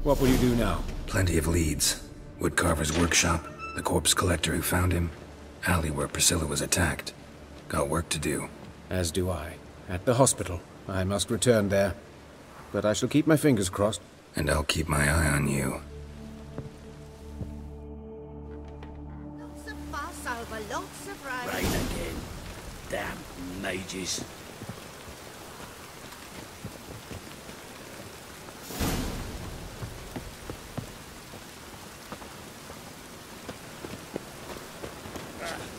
What will you do now? Plenty of leads. Woodcarver's workshop, the corpse collector who found him, alley where Priscilla was attacked. Got work to do. As do I. At the hospital. I must return there. But I shall keep my fingers crossed. And I'll keep my eye on you. Lots of fuss over lots of rain. Rain again. Damn mages.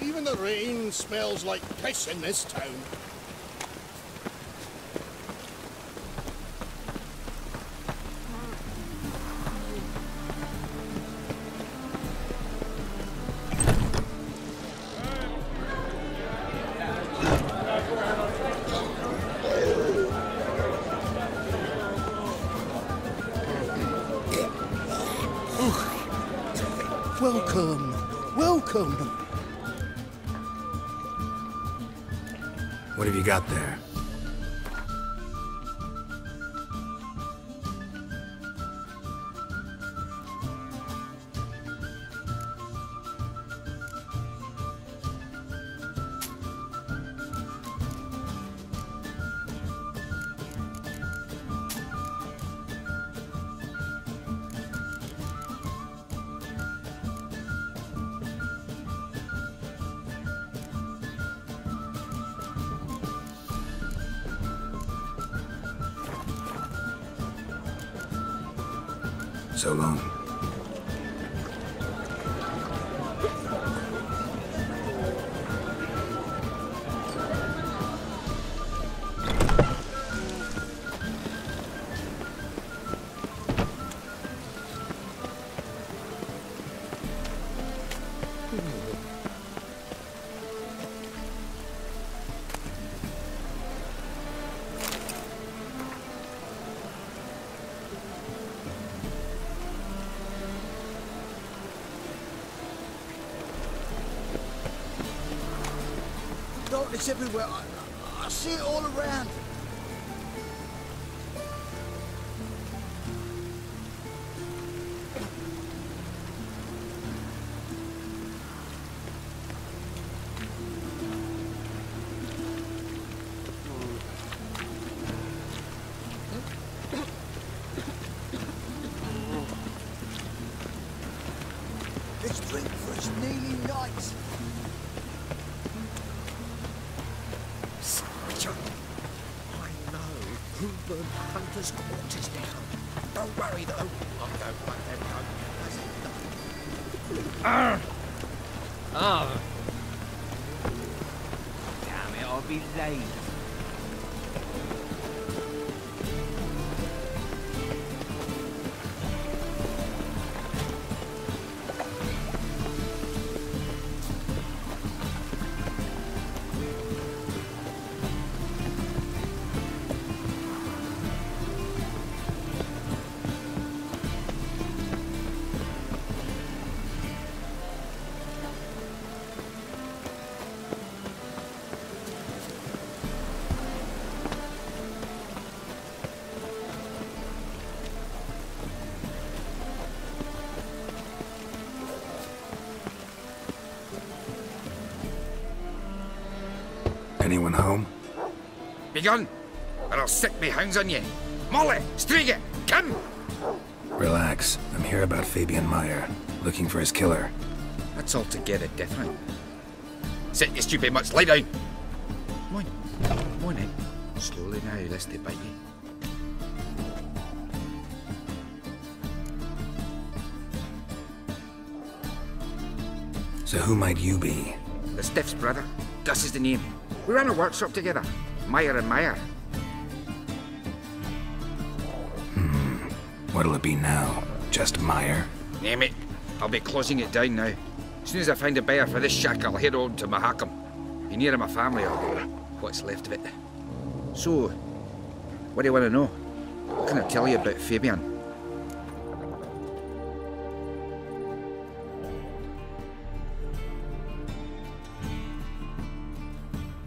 Even the rain smells like piss in this town. Welcome, welcome. What have you got there? So long. It's everywhere. I see it all around. Let's drink for it's nearly night. Richard, I know who burned Hunter's quarters down. Don't worry though, I don't want them Damn it, I'll be late. Anyone home? Begone, or I'll set me hounds on you. Molly, Striga, come! Relax. I'm here about Fabian Meyer, looking for his killer. That's altogether different. Sit, you stupid mutts, lie down! Come on, come on then. Slowly now, lest they bite you. So who might you be? The Stiff's brother. Gus is the name. We ran a workshop together. Meyer and Meyer. What'll it be now? Just Meyer? Name it. I'll be closing it down now. As soon as I find a buyer for this shack, I'll head on to Mahakam. Be near my family, or what's left of it. So, what do you want to know? What can I tell you about Fabian?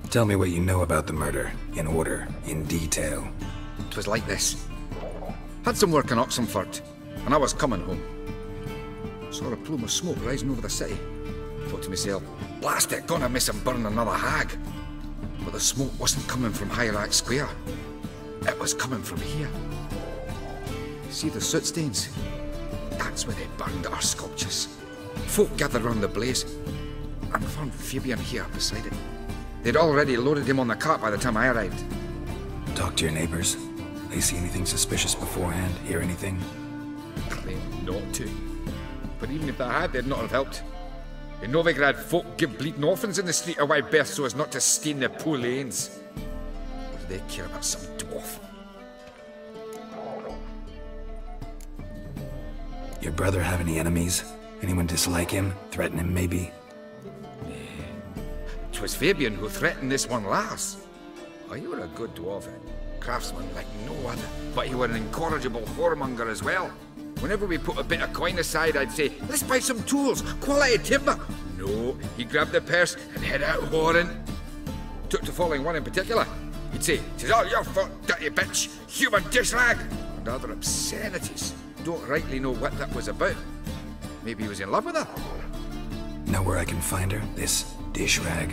Tell me what you know about the murder, in order, in detail. 'Twas like this. Had some work in Oxenford, and I was coming home. Saw a plume of smoke rising over the city. Thought to myself, blast it, gonna miss and burn another hag. But the smoke wasn't coming from Hierarch Square. It was coming from here. See the soot stains? That's where they burned our sculptures. Folk gathered round the blaze, and found Fabian here beside it. They'd already loaded him on the cart by the time I arrived. Talk to your neighbors. They see anything suspicious beforehand? Hear anything? Claim not to. But even if they had, they'd not have helped. In Novigrad, folk give bleeding orphans in the street a wide berth so as not to stain their poor lanes. What do they care about some dwarf? Your brother have any enemies? Anyone dislike him? Threaten him, maybe? 'Twas Fabian who threatened this one last. Oh, you were a good dwarf, craftsman like no other. But you were an incorrigible whoremonger as well. Whenever we put a bit of coin aside, I'd say, let's buy some tools, quality timber. No, he grabbed the purse and head out whoring. Took to following one in particular. He'd say, "'Tis all your fault, dirty bitch, human dish rag," and other obscenities. Don't rightly know what that was about. Maybe he was in love with her. Know where I can find her? This dish rag?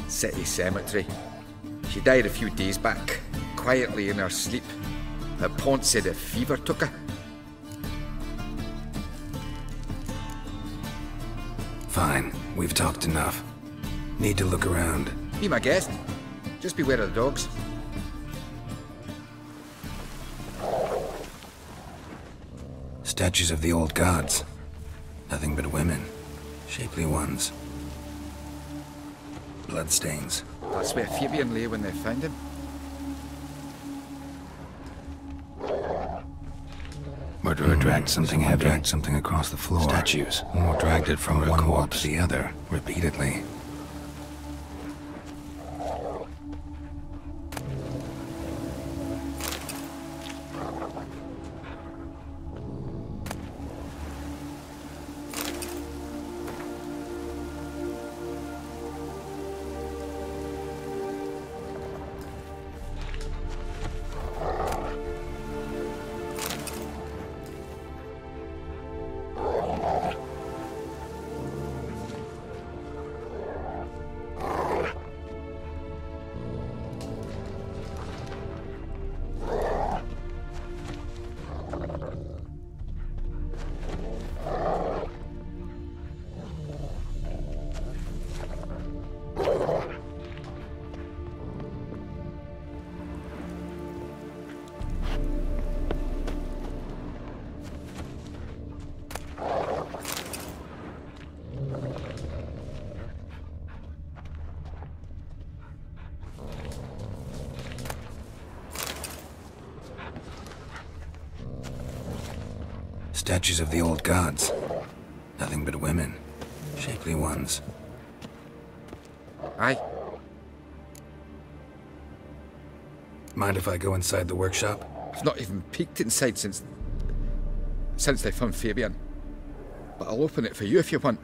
City cemetery. She died a few days back, quietly in her sleep. Her pont said a fever took her. Fine, we've talked enough. Need to look around. Be my guest. Just beware of the dogs. Statues of the old gods. Nothing but women. Shapely ones. Bloodstains. That's where Fabian lay when they found him. Murderer dragged something heavy. Dragged something across the floor. Statues. Or dragged it from one wall to the other, repeatedly. Statues of the old gods. Nothing but women. Shapely ones. Aye. Mind if I go inside the workshop? I've not even peeked inside since they found Fabian. But I'll open it for you if you want.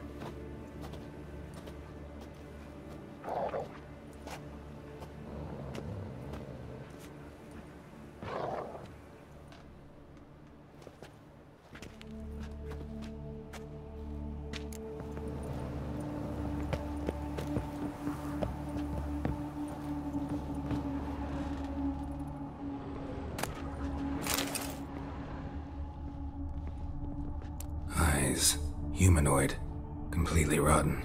Eyes. Humanoid. Completely rotten.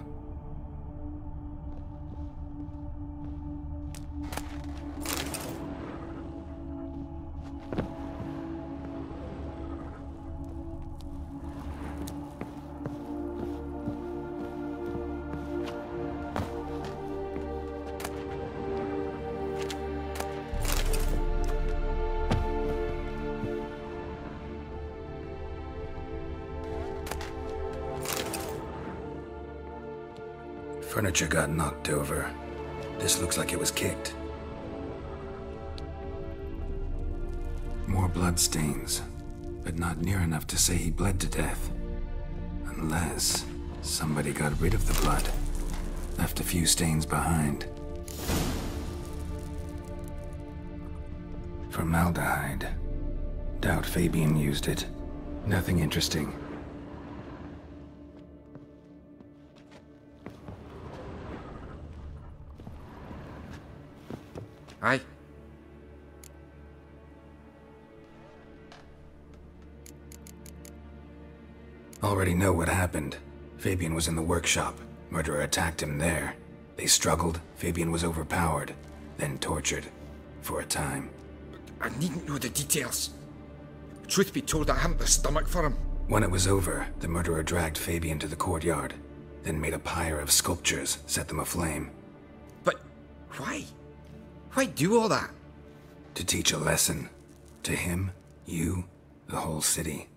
Furniture got knocked over. This looks like it was kicked. More blood stains, but not near enough to say he bled to death. Unless somebody got rid of the blood, left a few stains behind. Formaldehyde. Doubt Fabian used it. Nothing interesting. Aye. Already know what happened. Fabian was in the workshop. Murderer attacked him there. They struggled. Fabian was overpowered, then tortured. For a time. I needn't know the details. Truth be told, I haven't the stomach for him. When it was over, the murderer dragged Fabian to the courtyard, then made a pyre of sculptures, set them aflame. But why? Why do all that? To teach a lesson. To him, you, the whole city.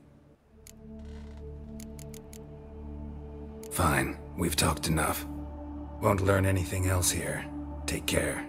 Fine, we've talked enough. Won't learn anything else here. Take care.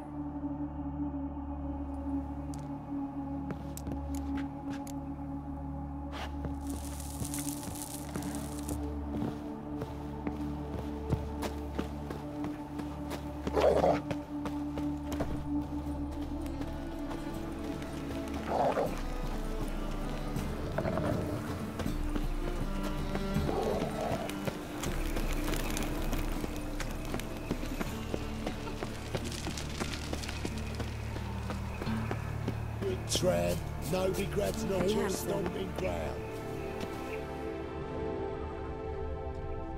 Tread, no regrets, not your stomping ground.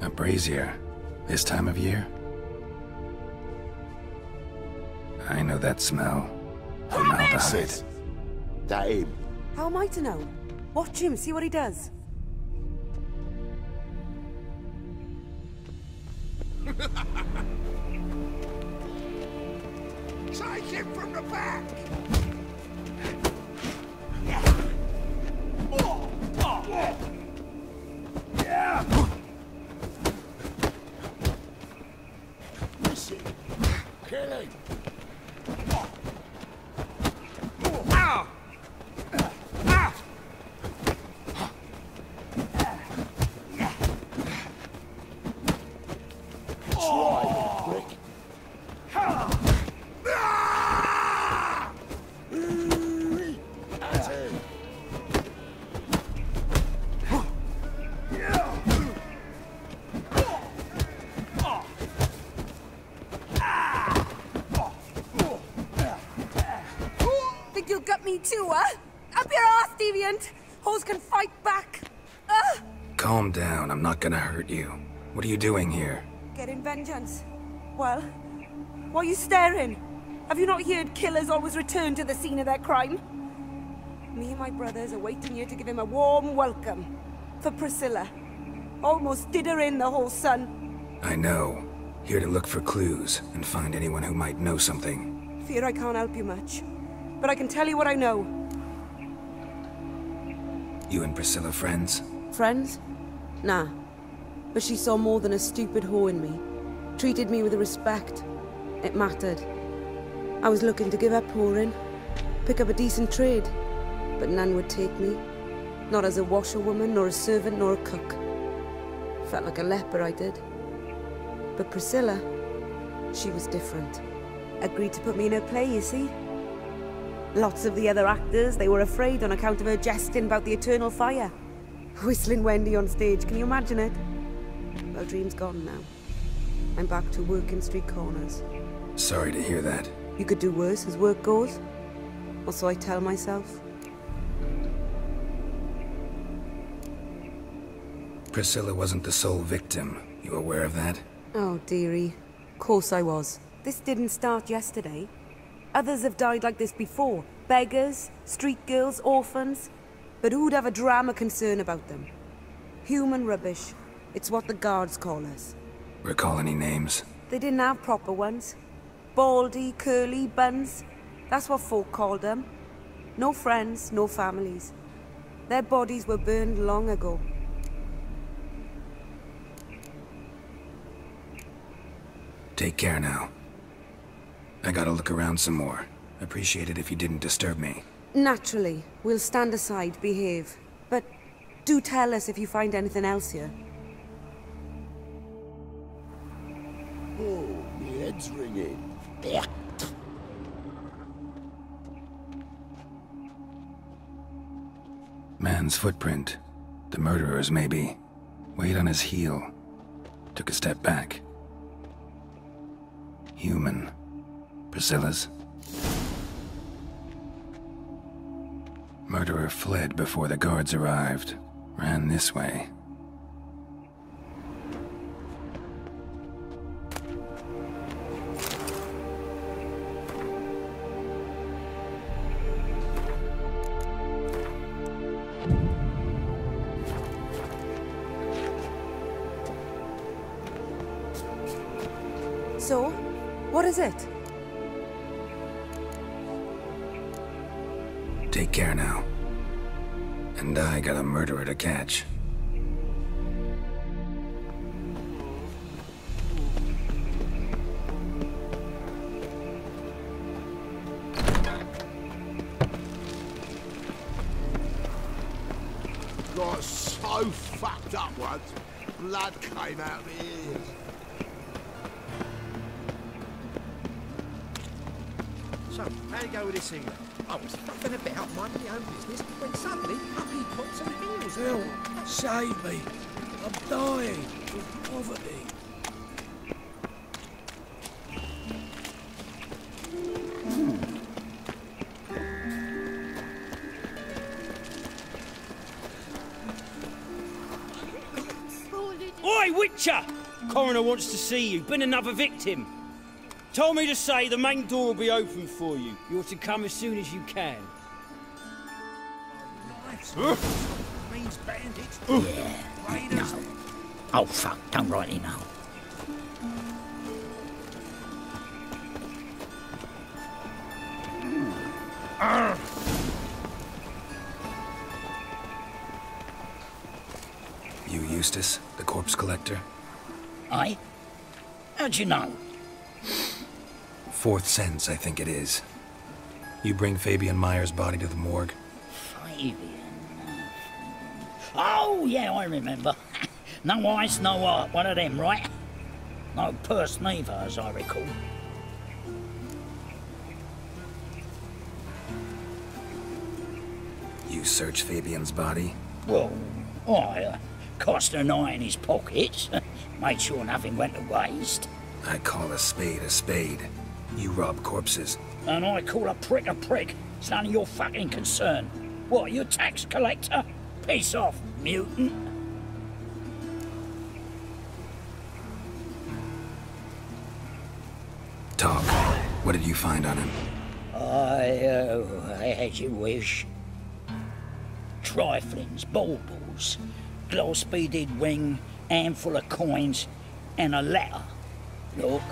A brazier? This time of year? I know that smell. Formaldehyde. That him. How am I to know? Watch him, see what he does. Take him from the back! Listen, kill him! Too, huh? Up your ass, deviant! Hoes can fight back! Calm down, I'm not gonna hurt you. What are you doing here? Getting vengeance. Well, why are you staring? Have you not heard killers always return to the scene of their crime? Me and my brothers are waiting here to give him a warm welcome. For Priscilla. Almost did her in, the whole son. I know. Here to look for clues and find anyone who might know something. Fear I can't help you much. But I can tell you what I know. You and Priscilla friends? Friends? Nah. But she saw more than a stupid whore in me. Treated me with respect. It mattered. I was looking to give up whoring, pick up a decent trade, but none would take me. Not as a washerwoman, nor a servant, nor a cook. Felt like a leper, I did. But Priscilla, she was different. Agreed to put me in her play, you see? Lots of the other actors, they were afraid on account of her jesting about the eternal fire. Whistling Wendy on stage, can you imagine it? Well, dream's gone now. I'm back to working street corners. Sorry to hear that. You could do worse as work goes. Or so I tell myself. Priscilla wasn't the sole victim. You aware of that? Oh, dearie. Of course I was. This didn't start yesterday. Others have died like this before. Beggars, street girls, orphans. But who'd have a drama concern about them? Human rubbish. It's what the guards call us. Recall any names? They didn't have proper ones. Baldy, curly, buns. That's what folk called them. No friends, no families. Their bodies were burned long ago. Take care now. I gotta look around some more. Appreciate it if you didn't disturb me. Naturally. We'll stand aside, behave. But do tell us if you find anything else here. Oh, my head's ringing. Man's footprint. The murderer's, maybe. Weight on his heel. Took a step back. Human. Priscilla's. Murderer fled before the guards arrived. Ran this way. So, what is it? Take care now. And I got a murderer to catch. Got so fucked up once, blood came out of my ears. So, how'd it go with this England? I was fucking about minding my own business when suddenly up he pops and heals. Bill, save me. I'm dying of poverty. Oi, Witcher! Coroner wants to see you. Been another victim. Told me to say the main door will be open for you. You're to come as soon as you can. Means bandits. Yeah. Raiders. No. Oh, fuck. Don't rightly know. You Eustace, the corpse collector? Aye? How'd you know? Fourth sense, I think it is. You bring Fabian Meyer's body to the morgue? Fabian... Oh, yeah, I remember. No eyes, no heart, one of them, right? No purse neither, as I recall. You searched Fabian's body? Well, I cast an eye in his pockets, made sure nothing went to waste. I call a spade a spade. You rob corpses. And I call a prick a prick. It's none of your fucking concern. What, you tax collector? Piss off, mutant. Talk. What did you find on him? As you wish. Triflings, baubles, glass-beaded ring, handful of coins, and a letter. Look,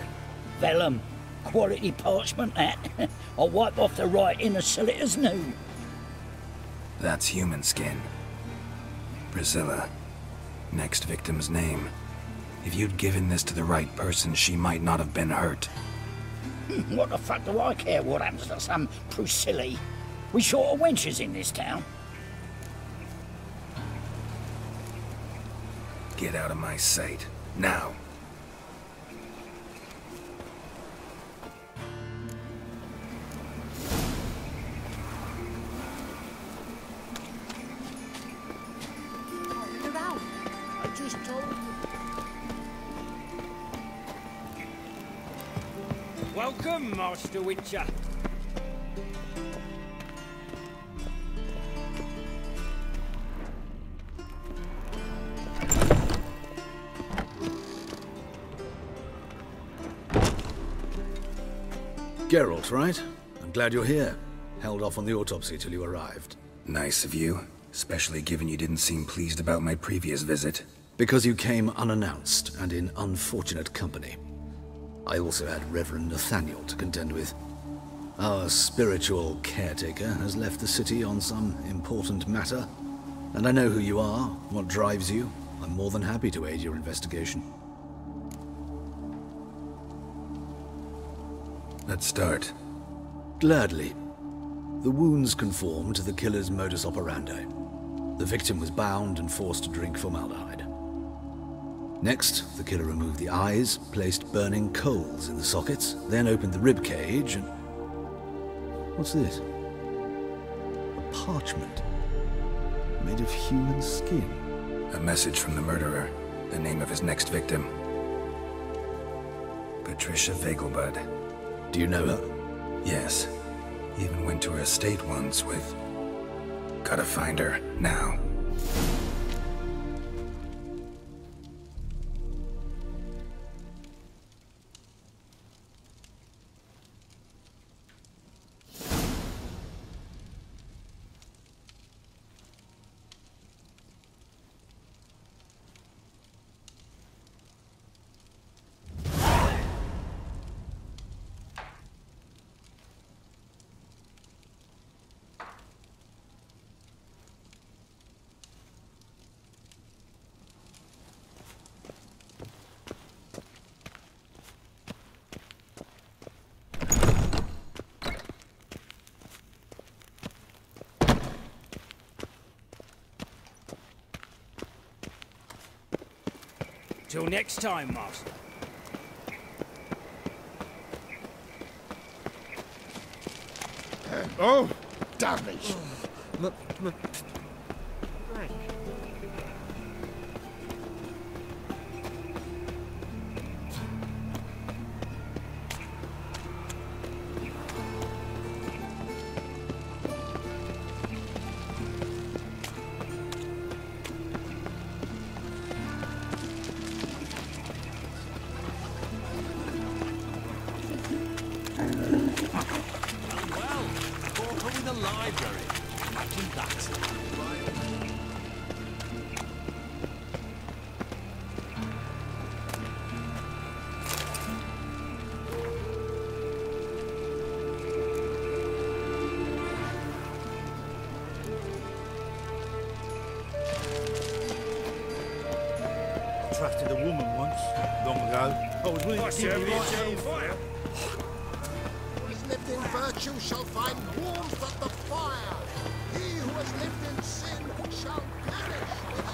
vellum, quality parchment that. I'll wipe off the writing and sell it as new. That's human skin. Priscilla. Next victim's name. If you'd given this to the right person, she might not have been hurt. What the fuck do I care what happens to some Priscilla? We short of wenches in this town. Get out of my sight. Now. I just told you. Welcome, Master Witcher. Geralt, right? I'm glad you're here. Held off on the autopsy till you arrived. Nice of you, especially given you didn't seem pleased about my previous visit. Because you came unannounced and in unfortunate company. I also had Reverend Nathaniel to contend with. Our spiritual caretaker has left the city on some important matter, and I know who you are, what drives you. I'm more than happy to aid your investigation. Let's start. Gladly. The wounds conform to the killer's modus operandi. The victim was bound and forced to drink formaldehyde. Next, the killer removed the eyes, placed burning coals in the sockets, then opened the rib cage and... What's this? A parchment. Made of human skin. A message from the murderer. The name of his next victim. Patricia Vegelbud. Do you know her? Yes. Even went to her estate once with... Gotta find her, now. Till next time, Master. Oh, damage! Trusted a woman once, long ago. I was willing to give you fire. Who has lived in virtue shall find warmth at the fire. He who has lived in sin shall perish in it.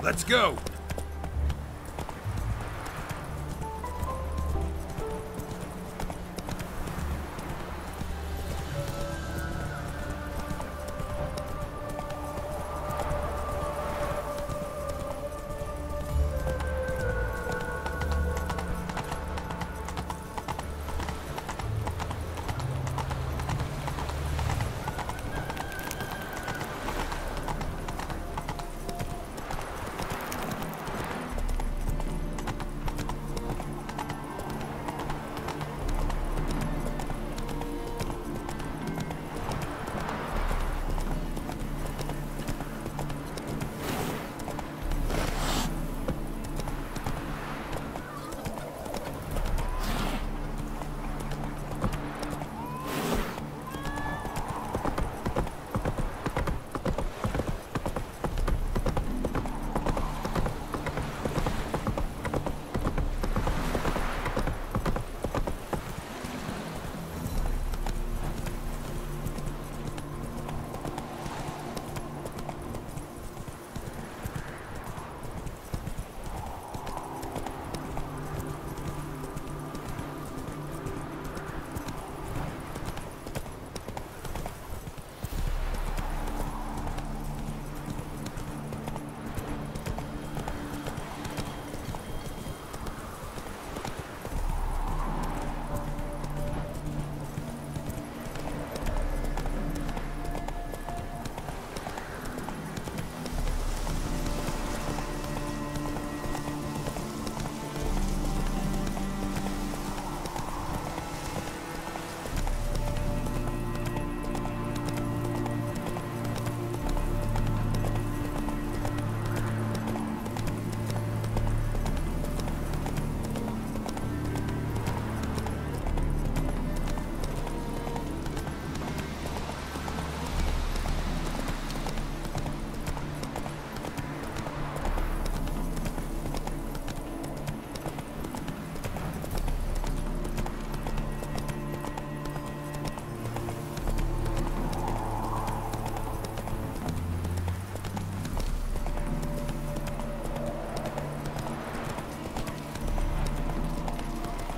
Let's go.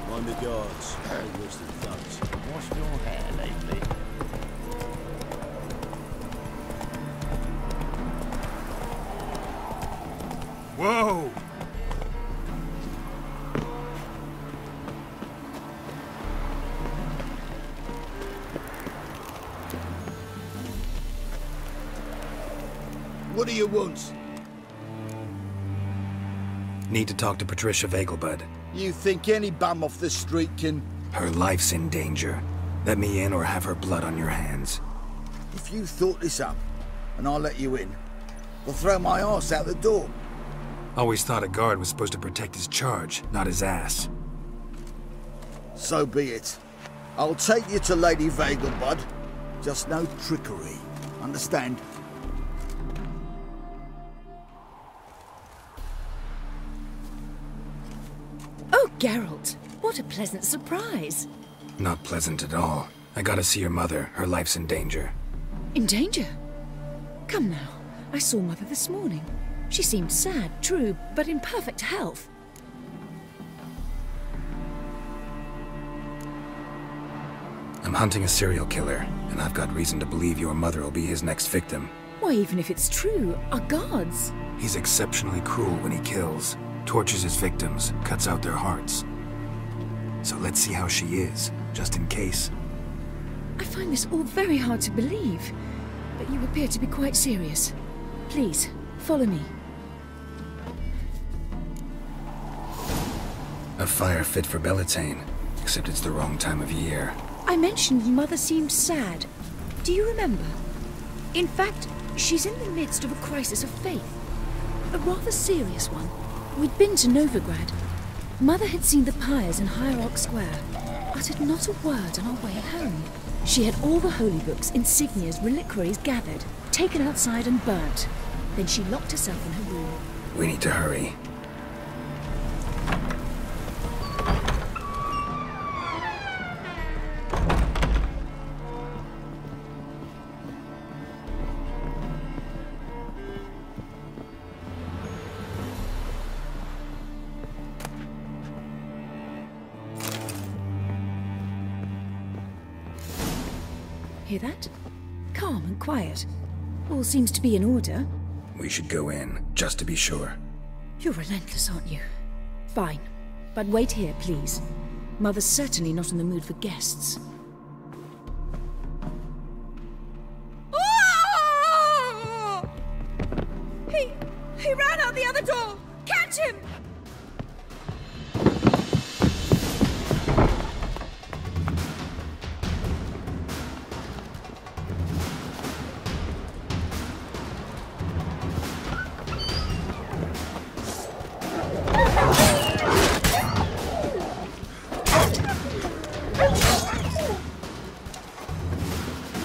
On the guards, all worse than thugs. Washed your hair lately? Whoa! What do you want? Need to talk to Patricia Vegelbud. You think any bum off the street can... Her life's in danger. Let me in or have her blood on your hands. If you thought this up, and I'll let you in, I'll throw my arse out the door. Always thought a guard was supposed to protect his charge, not his ass. So be it. I'll take you to Lady Vegelbud. Just no trickery. Understand? Oh, Geralt, what a pleasant surprise. Not pleasant at all. I gotta see your mother. Her life's in danger. In danger? Come now. I saw Mother this morning. She seemed sad, true, but in perfect health. I'm hunting a serial killer, and I've got reason to believe your mother will be his next victim. Why, even if it's true, our gods. He's exceptionally cruel when he kills, tortures his victims, cuts out their hearts. So let's see how she is, just in case. I find this all very hard to believe, but you appear to be quite serious. Please, follow me. A fire fit for Bellatane, except it's the wrong time of year. I mentioned Mother seemed sad. Do you remember? In fact, she's in the midst of a crisis of faith. A rather serious one. We'd been to Novigrad. Mother had seen the pyres in Hierarch Square, uttered not a word on our way home. She had all the holy books, insignias, reliquaries gathered, taken outside and burnt. Then she locked herself in her room. We need to hurry. Hear that? Calm and quiet. All seems to be in order. We should go in, just to be sure. You're relentless, aren't you? Fine. But wait here, please. Mother's certainly not in the mood for guests. Oh! He ran out the other door! Catch him!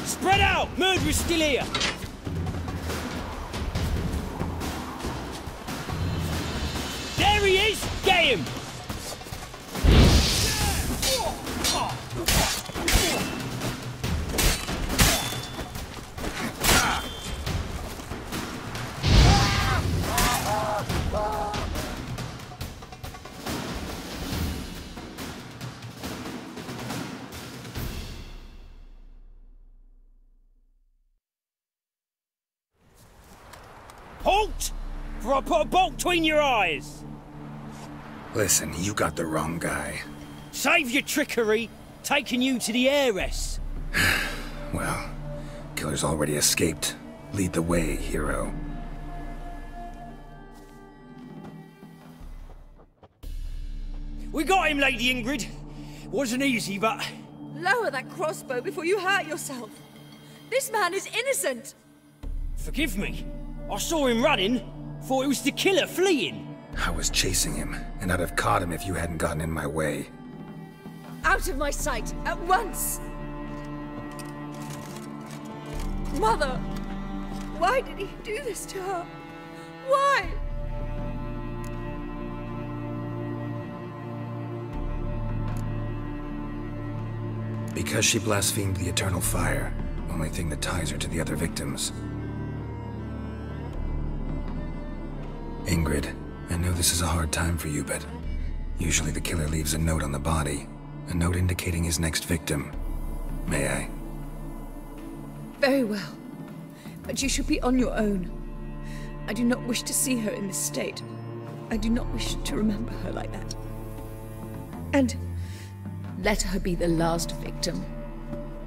Spread out! Murderer's still here! There he is! Get him! Halt! For I put a bolt between your eyes! Listen, you got the wrong guy. Save your trickery, taking you to the heiress. Well, killer's already escaped. Lead the way, hero. We got him, Lady Ingrid. Wasn't easy, but... Lower that crossbow before you hurt yourself. This man is innocent. Forgive me. I saw him running. Thought it was the killer fleeing. I was chasing him, and I'd have caught him if you hadn't gotten in my way. Out of my sight, at once! Mother! Why did he do this to her? Why? Because she blasphemed the eternal fire. Only thing that ties her to the other victims. Ingrid, I know this is a hard time for you, but usually the killer leaves a note on the body. A note indicating his next victim. May I? Very well. But you should be on your own. I do not wish to see her in this state. I do not wish to remember her like that. And let her be the last victim.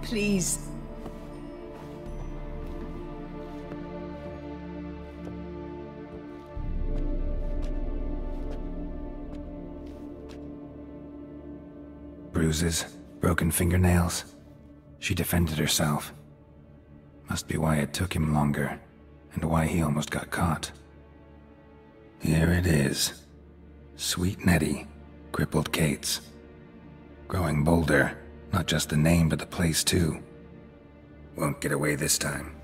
Please. Bruises, broken fingernails. She defended herself. Must be why it took him longer, and why he almost got caught. Here it is. Sweet Nettie, crippled Kate's. Growing bolder, not just the name but the place too. Won't get away this time.